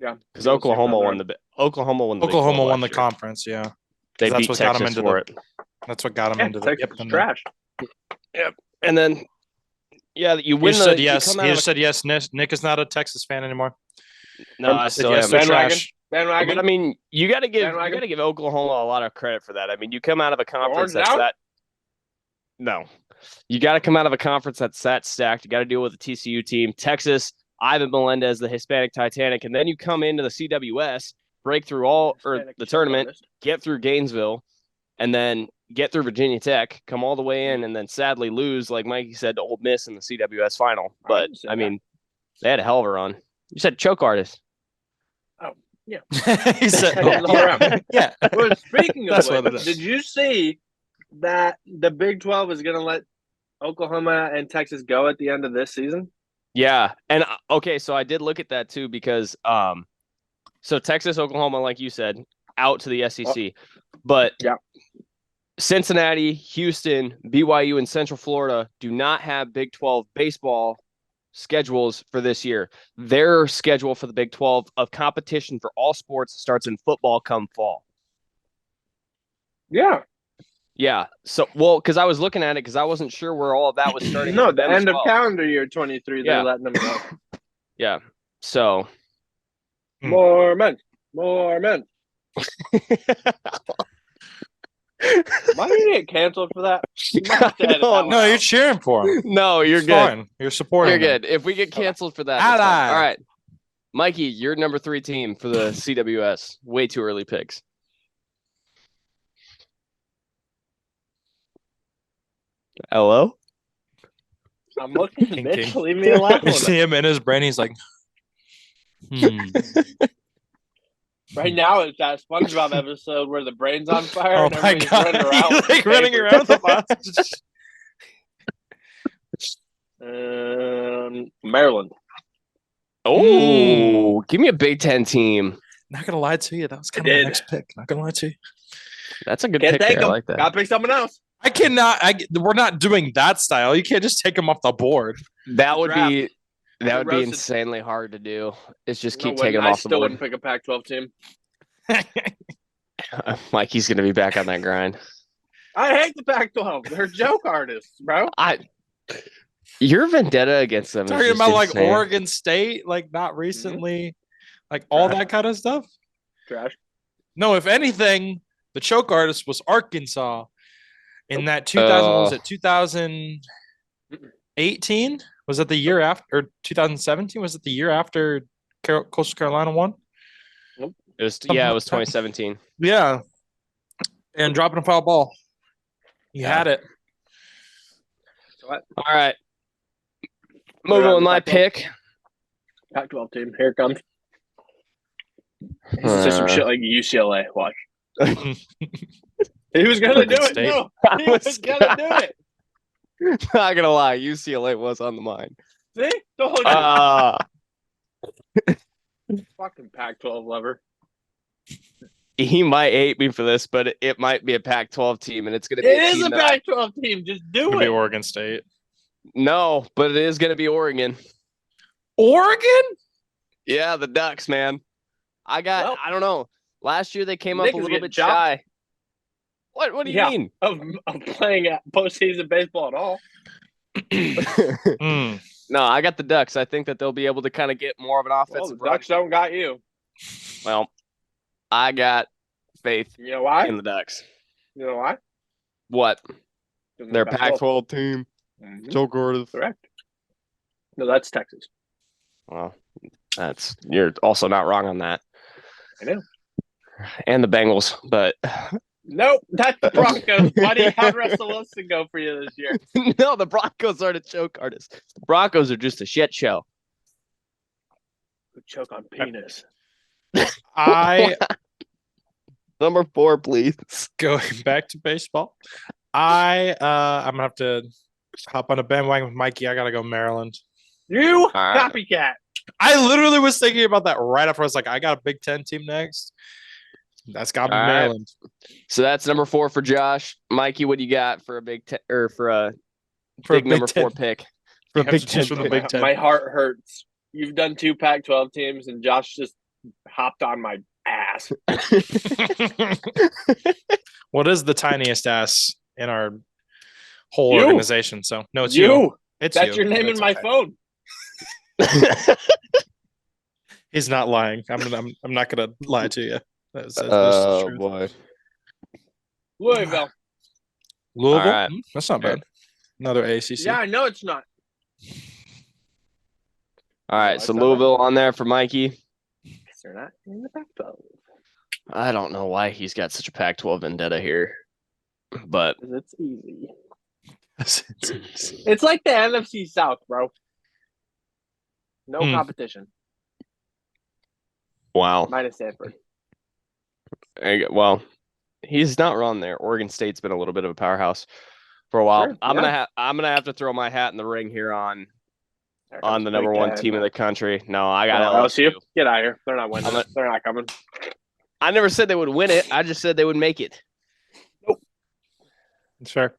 Yeah, because Oklahoma won the conference. Yeah, they beat Texas for it. That's what got them into the trash. Yep, and then you win. You said yes. He just said yes. Nick is not a Texas fan anymore. No, I still am. Bandwagon. But I mean, you got to give Oklahoma a lot of credit for that. I mean, you come out of a conference you got to come out of a conference that's that stacked. You got to deal with the TCU team, Texas, Ivan Melendez, the Hispanic Titanic, and then you come into the CWS, break through the tournament, get through Gainesville, and then get through Virginia Tech, come all the way in, and then sadly lose, like Mikey said, to Ole Miss in the CWS final. But I mean, they had a hell of a run. You said choke artist. Oh, yeah. He said, yeah. Well, speaking of which, did you see that the Big 12 is going to let Oklahoma and Texas go at the end of this season? Yeah. And okay, so I did look at that too because so Texas, Oklahoma, like you said, out to the SEC. But Cincinnati, Houston, BYU, and Central Florida do not have Big 12 baseball schedules for this year. Their schedule for the Big 12 of competition for all sports starts in football come fall. Yeah. Yeah. So, because I was looking at it because I wasn't sure where all of that was starting. No, the end of calendar year 23, they're letting them go. Yeah. So, Hmm. More men. More men. Am I gonna get canceled for that? You might have to edit that one No, you're out. cheering for him. No, you're It's good. fine. You're supporting You're him. good. If we get canceled for that, that's fine. Ally. All right. Mikey, you're number 3 team for the CWS. Way too early picks. Hello? I'm looking, King, bitch. king. Leave me alone. You see him in his brain. He's like, Right now, it's that SpongeBob episode where the brain's on fire Oh and my everybody's god! running around. He's like running around the box. Maryland. Oh, give me a Big Ten team. Not gonna lie to you, that was kind I of my did. next pick. Not gonna lie to you. That's a good Can't pick take there. I him. like that. Gotta pick someone else. I cannot. We're not doing that style. You can't just take him off the board. That would Draft. be Roasted. insanely hard to do. It's just keep No, taking them I off the still board. wouldn't pick a Pac-12 team. Mikey's gonna be back on that grind. I hate the Pac-12. They're joke artists, bro. Your vendetta against them Talking is just about like insane. Oregon State, like not recently, like all Trash. that kind of stuff. Trash. No, if anything, the choke artist was Arkansas in that 2000. What was it 2018? Was it the year after, or 2017? Was it the year after Coastal Carolina won? It was Something it like was that. 2017. Yeah, and dropping a foul ball. You had it. What? All right. Moving on my pick. Pac-12 team. Here it comes. He's gonna say some shit like UCLA. Watch. He was gonna Oregon do it. State. No, he was gonna do it. Not gonna lie, UCLA was on the mind. See? Told you. Fucking Pac-12 lover. He might hate me for this, but it might be a Pac-12 team, and it's gonna be. It is team a that Pac-12 team. Just do It's gonna be it. Oregon State. No, but it is gonna be Oregon. Oregon? Yeah, the Ducks, man. I don't know. Last year they came up Nick a is little getting bit chopped. shy. What do you Yeah. mean? Of playing at postseason baseball at all. No, I got the Ducks. I think that they'll be able to kind of get more of an Well, offensive the run. Ducks don't got you. Well, I got faith You know why? in the Ducks. You know why? What? 'Cause They're a Pac-12. Pac-12 team. Mhm. Joe Gordas. Correct. No, that's Texas. Well, you're also not wrong on that. I know. And the Bengals, but Nope, that's the Broncos, buddy. How'd Russell Wilson go for you this year? no, the Broncos aren't a choke artist. The Broncos are just a shit show. Choke on penis. I Number 4, please. going back to baseball. I'm gonna have to hop on a bandwagon with Mikey. I gotta go Maryland. You right. copycat. I literally was thinking about that right after I was like, I got a Big Ten team next. That's got to be All right. Maryland. So that's number 4 for Josh. Mikey, what do you got for a big big number 4 pick? For a Yeah, Big just Ten. for the Big Ten. My heart hurts. You've done 2 Pac-12 teams, and Josh just hopped on my ass. What is the tiniest ass in our whole You. organization? So no, it's you. It's That's you. your name in That's my okay. phone. He's not lying. I'm not gonna lie to you. That's the truth. Boy. Louisville. Louisville. All right. That's not bad. Another ACC. Yeah, I know it's not. All right, I so saw that. Louisville on there for Mikey. They're not in the Pac-12. I don't know why he's got such a Pac-12 vendetta here, but It's easy. It's like the NFC South, bro. No competition. wow. Minus Stanford. Well, he's not wrong there. Oregon State's been a little bit of a powerhouse for a while. Sure, I'm gonna have to throw my hat in the ring here on There comes the Big number 1 Ten. team in the country. No, I got LSU. LSU. Get out of here. They're not winning. I'm not- They're not coming. I never said they would win it. I just said they would make it. That's fair.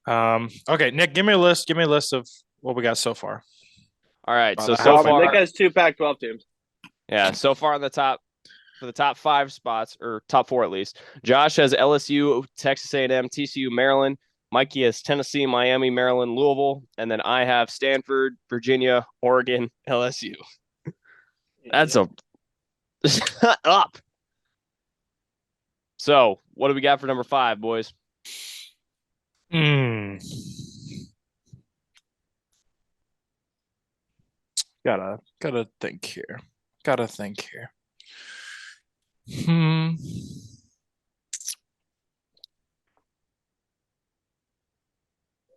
Okay, Nick, give me a list. Give me a list of what we got so far. All right, Oh, so that so happened. far, Nick has 2 Pac-12 teams. yeah, so far on the top for the top 5 spots, or top 4 at least. Josh has LSU, Texas A&M, TCU, Maryland. Mikey has Tennessee, Miami, Maryland, Louisville, and then I have Stanford, Virginia, Oregon, LSU. That's a Shut up. So, what do we got for number 5, boys? Gotta think here.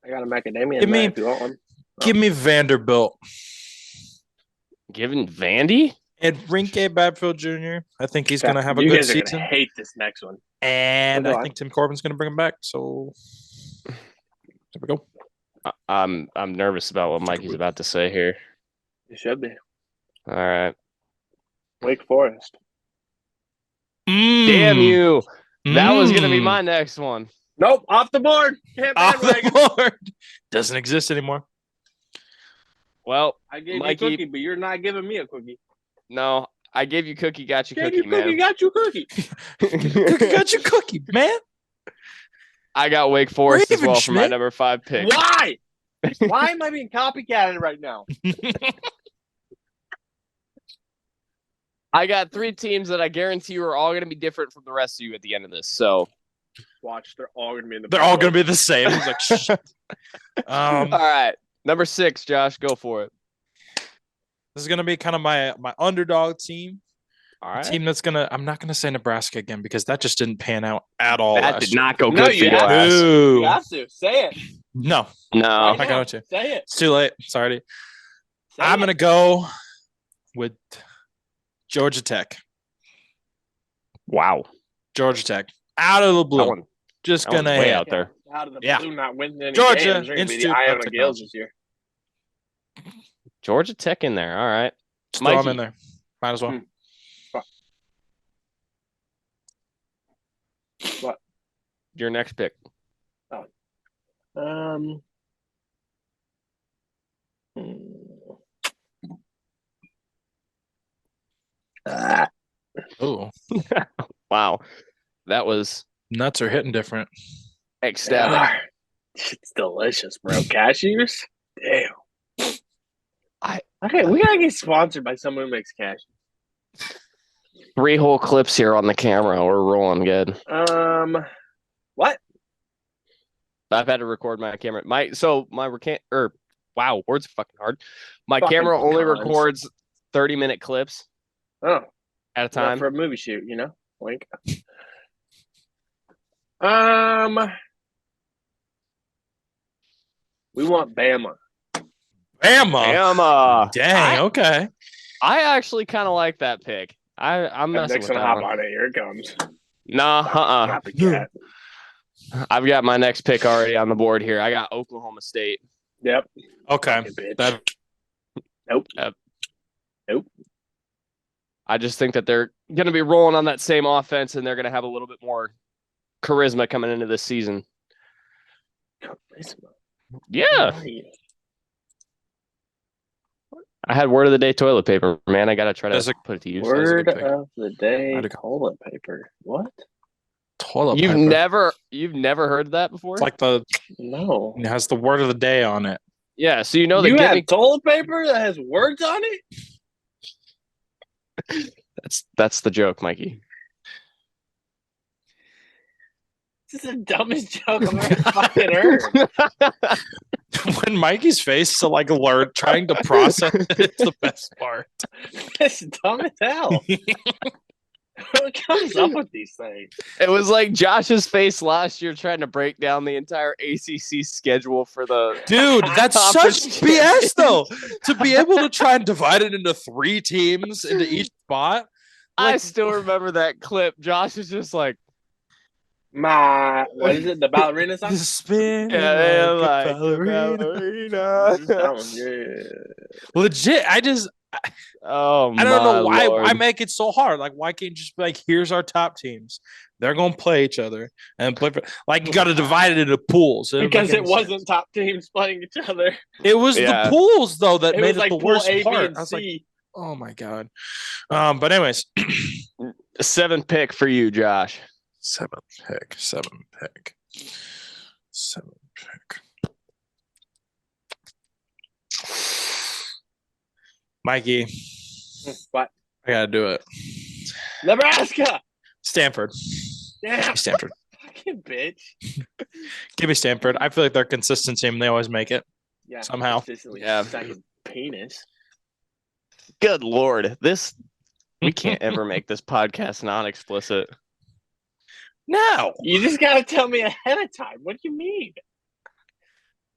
I got a macadamia Give in me- there if you want one. Give me Vanderbilt. Giving Vandy? Enrique Badfield Jr. I think he's going to have a You good guys are season. gonna hate this next one. And Go I on. think Tim Corbin's going to bring him back. So there we go. I'm nervous about what Mikey's about to say here. You should be. All right. Wake Forest. Damn you. That was going to be my next one. Nope, off the board. Can't Off bandwagon. the board. Doesn't exist anymore. Well, I gave Mikey, you a cookie, but you're not giving me a cookie. no, I gave you cookie, got you Gave cookie, you cookie, man. got you cookie. Cookie got your cookie, man. I got Wake Forest as well for my Schmidt. number 5 pick. Why? Why am I being copycatted right now? I got 3 teams that I guarantee you are all going to be different from the rest of you at the end of this. So, Watch, they're all gonna be in the. They're all going to be the same. He's like, shit. all right. Number 6, Josh, go for it. This is going to be kind of my underdog team. All right. Team that's going to – I'm not going to say Nebraska again because that just didn't pan out at all. That last did year. not go No, good for you your have ass. You have to say it. No, No. I'm not Right now. going to. Say it. It's too late. Sorry. Say I'm it. going to go with Georgia Tech. Wow. Georgia Tech. Out of the blue. That one, Just that going one's to way hit. out there. Out of the Yeah. blue, not winning any Georgia games. They're gonna be Institute the of Iowa Gales Technology. this year. Georgia Tech in there. All right. Just throw them Mikey. in there. Might as well. What? Your next pick. Oh, Wow. That was nuts are hitting different. ecstatic. It's delicious, bro. Cashews? Damn. Okay, We gotta get sponsored by someone who makes cashews. 3 whole clips here on the camera. We're rolling good. What? I've had to record my camera. Wow, words are fucking hard. My Fucking camera only pecans. records 30-minute clips Oh, at a not time. for a movie shoot, you know? Wink. We want Bama. Bama. Bama. Dang. Okay. I actually kind of like that pick. I'm messing Next with one, that hop one. on it. Here it comes. Nah, Copycat. I've got my next pick already on the board here. I got Oklahoma State. Yep. Okay. Fucking bitch. That Nope. Nope. I just think that they're going to be rolling on that same offense, and they're going to have a little bit more charisma coming into this season. Yeah. I had word of the day toilet paper, man. I got to try to put it to use. Word good pick. of the day toilet paper. What? toilet You've paper. never heard that before? It's like it No. has the word of the day on it. Yeah, so you know You that have toilet paper that has words on it? that's the joke, Mikey. This is the dumbest joke I've ever fucking heard. When Mikey's face to like alert, trying to process it's the best part. It's dumb as hell. What comes up with these things? It was like Josh's face last year trying to break down the entire ACC schedule for the Dude, that's Conference such BS though. To be able to try and divide it into 3 teams into each spot. I still remember that clip. Josh is just like, What is it? The ballerina song? Spin like a ballerina. That one, yeah. Legit, I don't know why make it so hard. Like, why can't you just be like, here's our top teams. They're gonna play each other and play like you got to divide it into pools. Because it wasn't top teams playing each other. It was the pools though that made it like the worst A, part. B, and I was C. like, oh my god. But anyways, 7th pick for you, Josh. 7th pick. Mikey, What? I gotta do it. Nebraska. Stanford. Damn. Stanford. Fucking bitch. Give me Stanford. I feel like they're a consistent team. They always make it. Yeah. Somehow. Consistently Yeah. second penis. Good Lord. We can't ever make this podcast non-explicit. No. You just gotta tell me ahead of time. What do you mean?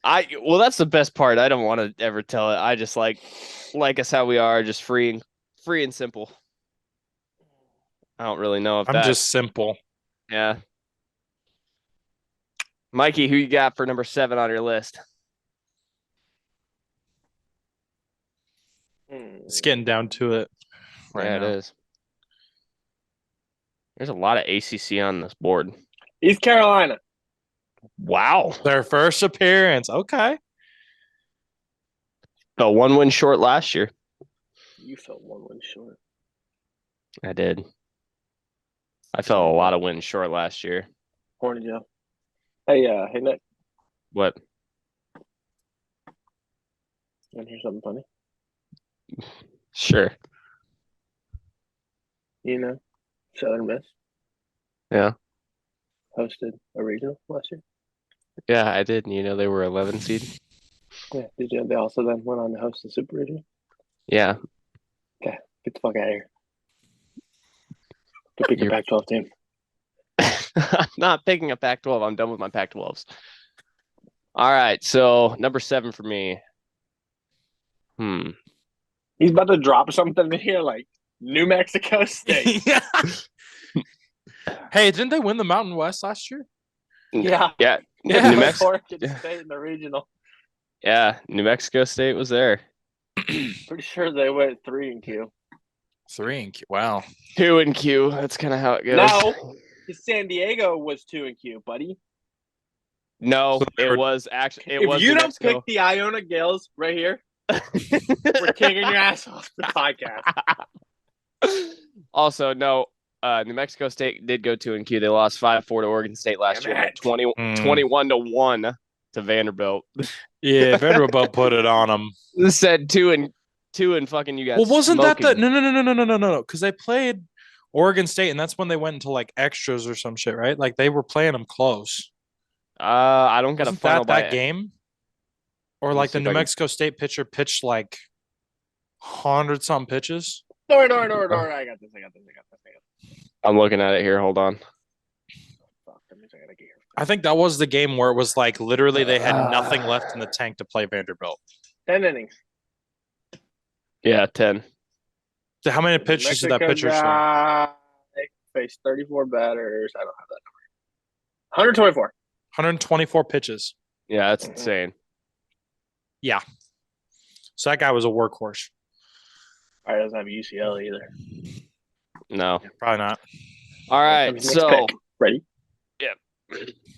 Well, that's the best part. I don't want to ever tell it. I just like us how we are, just free and simple. I don't really know if I'm just simple. Yeah. Mikey, who you got for number 7 on your list? It's getting down to it. Right now. It is. There's a lot of ACC on this board. East Carolina. Wow. Their first appearance. Okay. Fell 1 win short last year. You fell 1 win short. I did. I fell a lot of wins short last year. Horny Joe. Hey, Nick. What? You want to hear something funny? Sure. Southern Miss. Yeah. Hosted a regional last year. Yeah, I did. They were 11 seed. Yeah. Did you? They also then went on to host the Super Regional. Yeah. Okay, get the fuck out of here. Go pick your Pac-12 team. I'm not picking a Pac-12. I'm done with my Pac-12s. All right, so number 7 for me. He's about to drop something in here like New Mexico State. Hey, didn't they win the Mountain West last year? Yeah. New Mexico Oregon State in the regional. Yeah, New Mexico State was there. Pretty sure they went 3 in Q. 3 in Q. Wow. 2 in Q. That's kind of how it goes. No, San Diego was 2 in Q, buddy. No, it was actually. If you don't pick the Iona Gales right here, we're kicking your ass off the podcast. Also, no, New Mexico State did go 2 in Q. They lost 5-4 to Oregon State last year. 21-1 to Vanderbilt. Yeah, Vanderbilt put it on them. This said 2 and fucking you guys. Well, wasn't smoking. that the no? Because they played Oregon State, and that's when they went into like extras or some shit, right? Like they were playing them close. I don't get a final that game, or like the New Mexico State pitcher pitched like 100-something pitches. No, I got this. I'm looking at it here. Hold on. I think that was the game where it was like literally they had nothing left in the tank to play Vanderbilt. 10 innings. Yeah, 10. So how many pitches did that pitcher throw? They faced 34 batters. I don't have that number. 124. 124 pitches. Yeah, that's insane. Yeah. So that guy was a workhorse. All right, doesn't have UCL either. No. Yeah, probably not. All right, so pick. Ready? Yeah.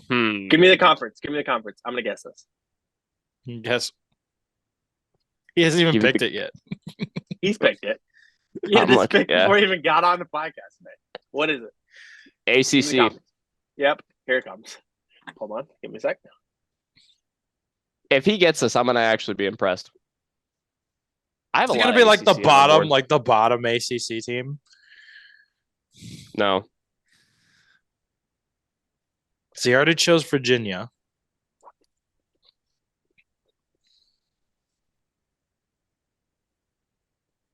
Give me the conference. I'm gonna guess this. Guess. He hasn't even picked it yet. He's picked it. Yeah, this pick before he even got on the podcast today. What is it? ACC. Yep, here it comes. Hold on, give me a sec. If he gets this, I'm gonna actually be impressed. It's gonna be like the bottom ACC team. No. So he already chose Virginia.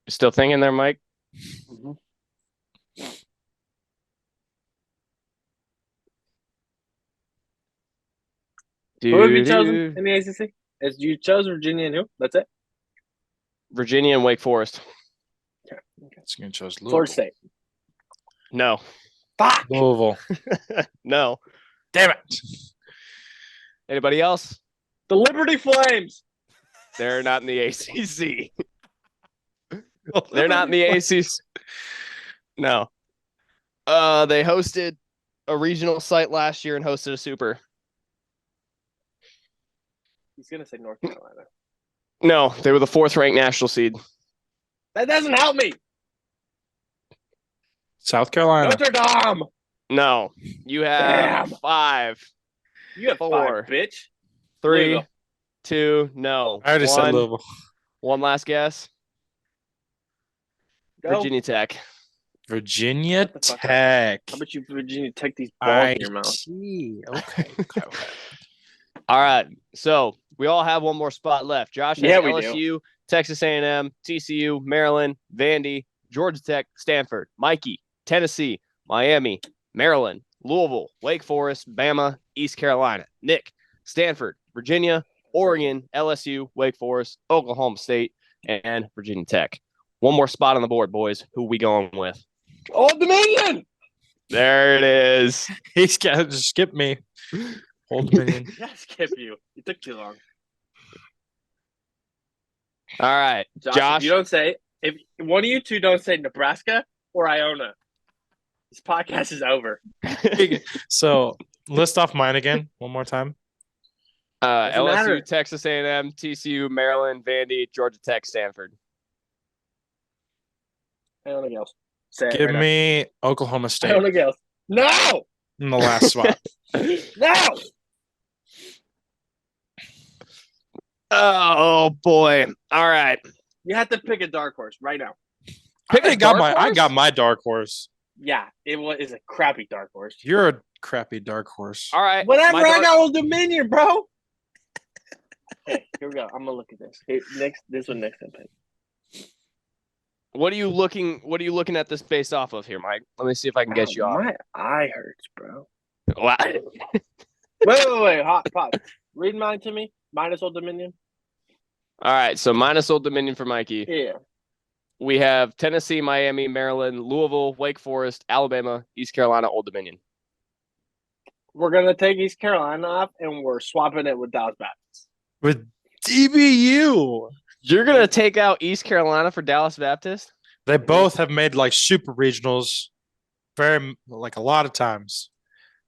You still thinking there, Mike? Mm-hmm. Who have you chosen in the ACC? You chose Virginia and who? That's it? Virginia and Wake Forest. Okay. So you chose Louisville. Florida State. No. Fuck. Louisville. No. Damn it. Anybody else? The Liberty Flames. They're not in the ACC. They're not in the ACC. No. They hosted a regional site last year and hosted a super. He's going to say North Carolina. No, they were the 4th ranked national seed. That doesn't help me. South Carolina. Notre Dame. No. You have 5. You have 4, 5, bitch. 3, Louisville. 2, no. I already said Louisville. One last guess. Go. Virginia Tech. Virginia Shut the fuck up. Tech. How about you, Virginia, take these balls in your mouth? see. Okay. All right. So we all have one more spot left. Josh has Yeah, we LSU, Texas A&M, TCU, Maryland, Vandy, Georgia Tech, Stanford, Mikey, Tennessee, Miami, Maryland, Louisville, Wake Forest, Bama, East Carolina, Nick, Stanford, Virginia, Oregon, LSU, Wake Forest, Oklahoma State, and Virginia Tech. One more spot on the board, boys. Who we going with? Old Dominion. There it is. He's got to skip me. Old Dominion. Yeah, skip you. You took too long. All right, Josh, if one of you two don't say Nebraska or Iona, this podcast is over. So list off mine again one more time. Doesn't LSU, matter. Texas A&M, TCU, Maryland, Vandy, Georgia Tech, Stanford. Iona Gales. Say it Give right me Oklahoma now. State Iona Gales. No! in the last spot. No! Oh boy! All right, You have to pick a dark horse right now. I got my dark horse. Yeah, is a crappy dark horse. You're a crappy dark horse. all right. Whatever, I got Old Dominion, bro. Okay, here we go. I'm gonna look at this. Here, this one next time. What are you looking at this based off of here, Mike? Let me see if I can get you off. My eye hurts, bro. Wow. Wait. Hot pot. Read mine to me. Minus Old Dominion. All right, so minus Old Dominion for Mikey. Yeah. We have Tennessee, Miami, Maryland, Louisville, Wake Forest, Alabama, East Carolina, Old Dominion. We're gonna take East Carolina off, and we're swapping it with Dallas Baptist. With DBU. You're gonna take out East Carolina for Dallas Baptist? They both have made like super regionals very like a lot of times.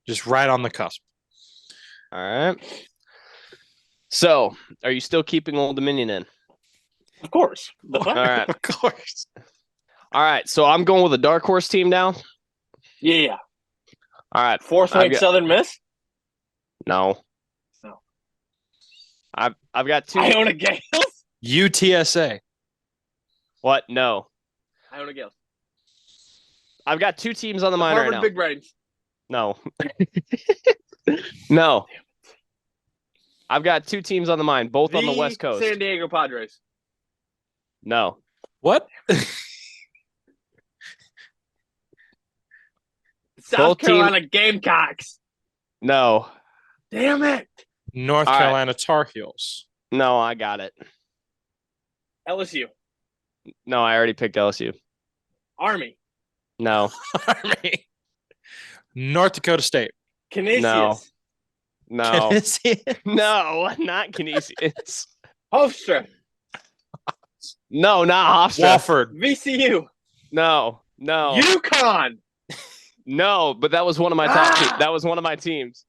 Just right on the cusp. All right. So, are you still keeping Old Dominion in? Of course. All right. Of course. All right. So I'm going with a dark horse team now. Yeah. All right. Fourth ranked Southern Miss. No. No. I've got two. Iona Gales. UTSA. What? No. Iona Gales. I've got two teams on the mind Harvard right now. Big Brains. No. No. I've got two teams on the mind, both on the West Coast. San Diego Padres. No. What? South Both Carolina Gamecocks. No. Damn it. North All Carolina Tar Heels. No, I got it. LSU. No, I already picked LSU. Army. No. Army. North Dakota State. Canisius. No. No. Tennessee. No, not Canisius. Hofstra. No, not Hofstra. Wofford. VCU. No. UConn. No, but that was one of my that was one of my teams.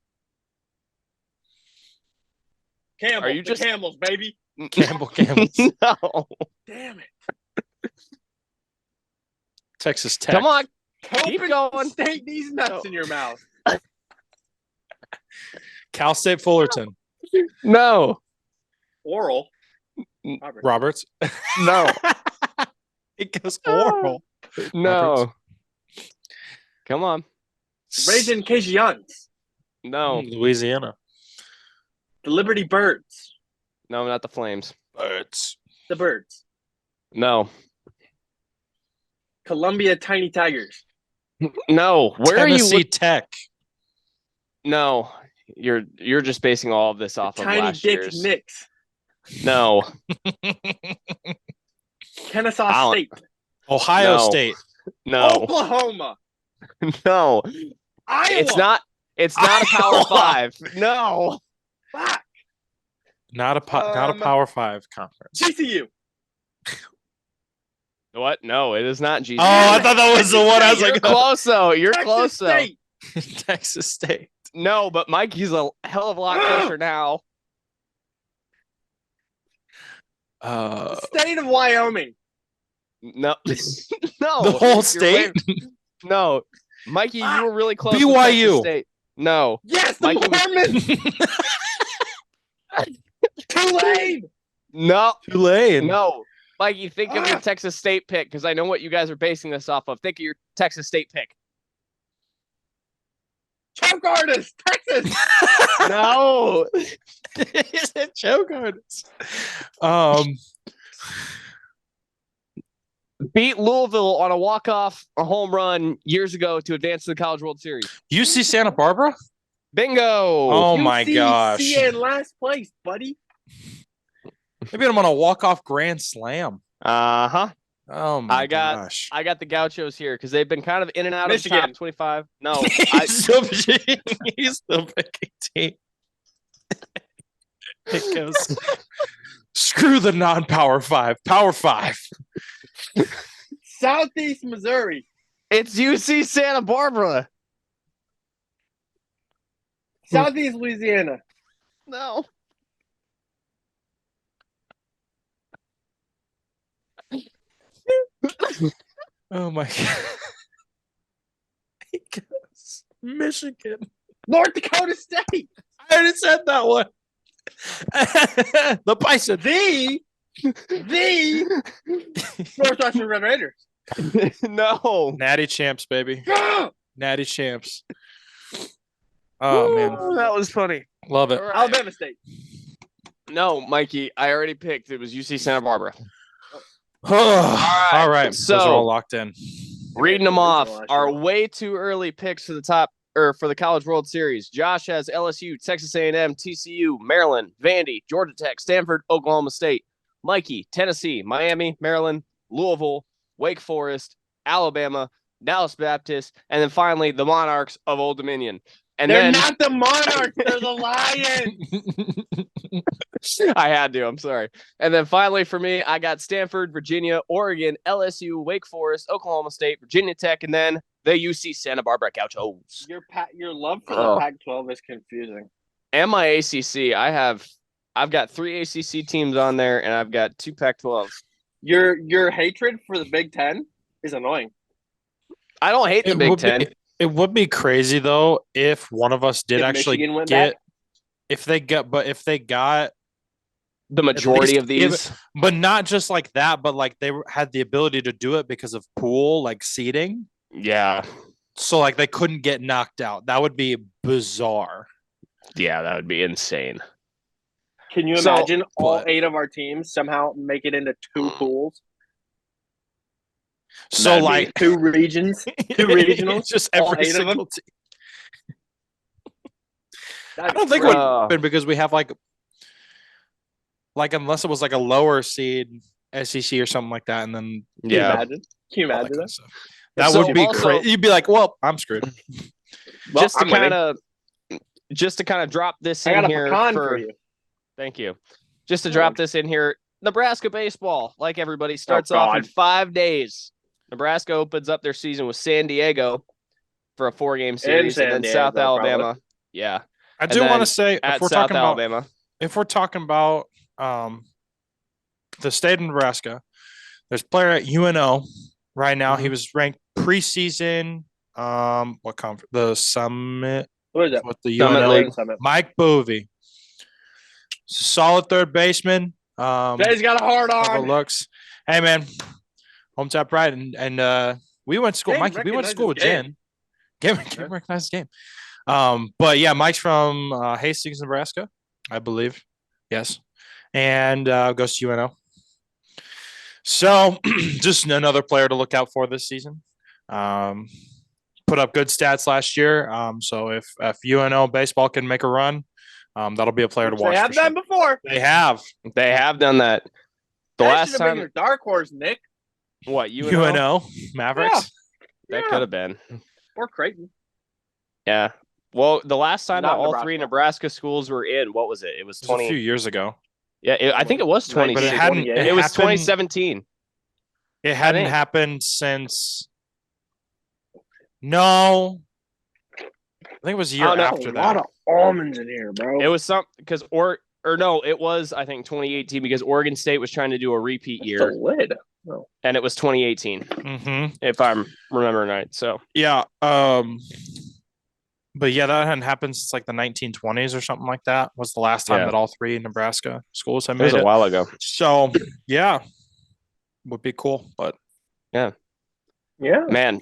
Campbell. Are you just Camels, baby? Campbell's. No. Damn it. Texas Tech. Come on. Keep going. State these nuts in your mouth. Cal State Fullerton. No. Oral. Roberts. No. It goes oral. No. Roberts. Come on. Raging Cajuns. No. Louisiana. The Liberty Birds. No, not the Flames. Birds. The Birds. No. Columbia Tiny Tigers. No. Where Tennessee are you? Tech. No. You're just basing all of this off of Tiny last Dick year's. Knicks. No. Kennesaw State. Ohio No. State. No. Oklahoma. No. Iowa. It's not a Power Iowa. 5. No. Fuck. Not a Power 5 conference. GCU. What? No, it is not GCU. Oh, I thought that was the one. I was You're like, close though. You're Texas close though. State. Texas State. No, but Mikey's a hell of a lot closer now. State of Wyoming. No. No. The whole You're state? No. Mikey, you were really close. with BYU. Texas State. No. Yes, the Mikey was- Mormons. Tulane. No. Tulane. No. Mikey, think of your Texas State pick because I know what you guys are basing this off of. Think of your Texas State pick. Choke artist, Texas. No. Is it choke artist? Beat Louisville on a walk-off, a home run years ago to advance to the College World Series. UC Santa Barbara? Bingo. Oh my gosh. UCC in last place, buddy. Maybe I'm on a walk-off grand slam. Uh-huh. Oh my gosh. I got the Gauchos here because they've been kind of in and out Michigan. of the top 25. No, he's still picking team. It goes. Screw the non-power 5. Power 5. Southeast Missouri. it's UC Santa Barbara. Southeast Louisiana. No. Oh my god. He goes. Michigan. North Dakota State. I already said that one. The Bison. The Northwestern Red Raiders. No. Natty champs, baby. Go! Natty champs. Oh man. That was funny. Love it. All right. Alabama State. No, Mikey, I already picked. It was UC Santa Barbara. All right. So- those are all locked in. Reading them off, Last our year. way too early picks for the top or for the College World Series. Josh has LSU, Texas A&M, TCU, Maryland, Vandy, Georgia Tech, Stanford, Oklahoma State. Mikey, Tennessee, Miami, Maryland, Louisville, Wake Forest, Alabama, Dallas Baptist, and then finally the Monarchs of Old Dominion. And They're then not the Monarchs. They're the Lions. I had to. I'm sorry. And then finally for me, I got Stanford, Virginia, Oregon, LSU, Wake Forest, Oklahoma State, Virginia Tech, and then the UC Santa Barbara Gauchos. Your love for the Oh. Pac-12 is confusing. And my ACC, I've got 3 ACC teams on there, and I've got 2 Pac-12s. Your hatred for the Big Ten is annoying. I don't hate the It Big would Ten. It would be crazy though if one of us did If actually Michigan went get back? if they got The majority least of these. but not just like that, but like they had the ability to do it because of pool like seating. Yeah. So like they couldn't get knocked out. That would be bizarre. Yeah, that would be insane. Can you So- imagine all but- 8 of our teams somehow make it into 2 pools, So That'd be- like 2 regions? 2 regionals? just All every 8 of them? single team. I That'd don't be think it great. would happen because we have like unless it was like a lower seed SEC or something like that, and then Can you Yeah. imagine? Can you all that imagine kind that? of stuff. That So would be also- crazy. You'd be like, "Well, I'm screwed." Well, just to I'm winning. kind of drop this I in got a here pecan for you. Thank you. Just to You're drop welcome. this in here, Nebraska baseball, like everybody, starts off in God. 5 days. Nebraska opens up their season with San Diego for a 4-game series, San and then Diego, South probably. Alabama. Yeah, I And do want then to say at if we're South talking about Alabama. the state of Nebraska, there's a player at UNO right now. He was ranked preseason. What conference? The Summit. What is that? What the Summit UNO? League. Summit. Mike Bovey, solid third baseman. Jay's got a hard on. Looks. Hey man, hometown pride, and we went to school. Jay Mikey, we went to school with recognizes Jen. Game recognized the game. But yeah, Mike's from Hastings, Nebraska, I believe. Yes, and goes to UNO. So just another player to look out for this season. Put up good stats last year. So if UNO baseball can make a run, that'll be a player to watch. They have for sure. done before. They have They have done that. The That last should have been time, your dark horse, Nick. what, UNO? UNO Mavericks. That Yeah. could have been. Or Creighton. Yeah. Well, the last time that Not all Nebraska. 3 Nebraska schools were in, what was it? It was It was a 20. few years ago. Yeah, I think it was 20. But it It hadn't. hadn't- It was happened- 2017. It hadn't think. happened since. No, I think it was a year Oh, no. after a lot that. of almonds in here, bro. It was some because or no, it was I think 2018 because Oregon State was trying to do a repeat That's year, the lid. and it was 2018 Mm-hmm. if I'm remembering right. So Yeah. But yeah, that hadn't happened since like the 1920s or something like that. Was the last time Yeah. that all 3 Nebraska schools had it was made a it. while ago. So yeah, would be cool. But Yeah. Man,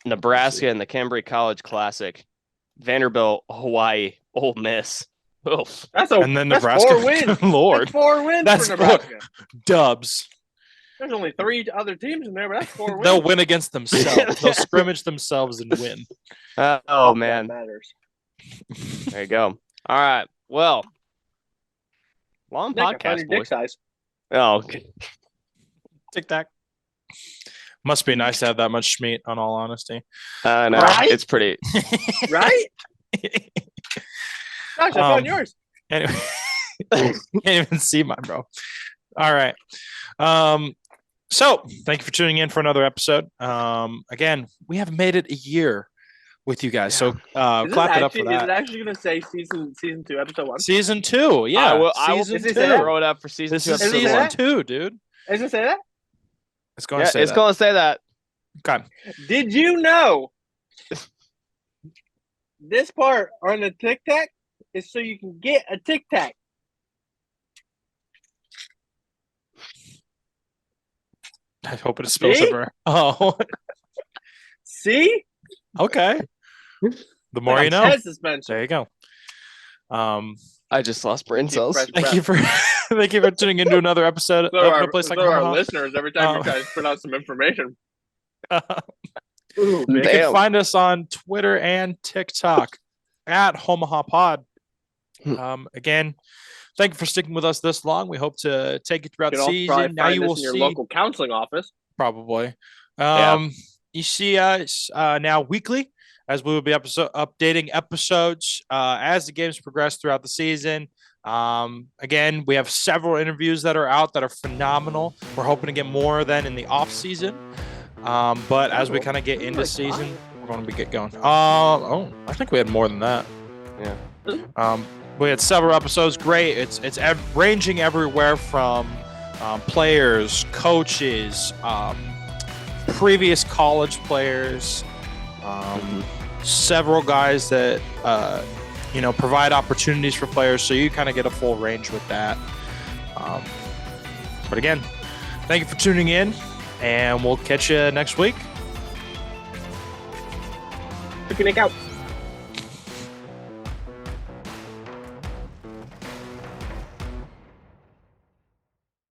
Nebraska and the Cambry College Classic, Vanderbilt, Hawaii, Ole Miss. Oof. That's Nebraska. 4 wins. Lord, that's 4 wins That's for Nebraska. dubs. There's only 3 other teams in there, but that's 4 wins. They'll win against themselves. They'll scrimmage themselves and win. Oh man, that matters. There you go. All right. Well, long Nick, I found podcast, your dick boys. size. Oh, okay. Tic tac. Must be nice to have that much meat. On all honesty, No, Right? it's pretty. Right? Gosh, I found yours. Anyway, can't even see mine, bro. All right. So thank you for tuning in for another episode. Again, we have made it a year with you guys. So clap it up for Is that. it actually going to say season 2, episode 1? Season 2, yeah. I will season Does it 2. say that? throw it up for season This 2. is episode season one. 2, dude. Does it say that? It's going Yeah, to say it's that. going to say that. Okay. Did you know this part on the Tic Tac is so you can get a Tic Tac? I hope it spills See? over. Oh, See? okay. The more Like you a know. head suspension. There you go. I just lost brain cells. Fresh Thank you for thank you for tuning into another episode So of No Place Like our Homaha. listeners, every time you guys put out some information. You can find us on Twitter and TikTok at Homaha Pod. Again, thank you for sticking with us this long. We hope to take you throughout You the can also season. Now find you us will in your see local counseling office. probably. Yeah. You see us now weekly as we will be updating episodes as the games progress throughout the season. Again, we have several interviews that are out that are phenomenal. We're hoping to get more than in the off season. But as we kind of get into season, we're going to get going. I think we had more than that. Yeah. We had several episodes. Great. It's ranging everywhere from players, coaches, previous college players, several guys that provide opportunities for players. So you kind of get a full range with that. But again, thank you for tuning in, and we'll catch you next week. Nick out.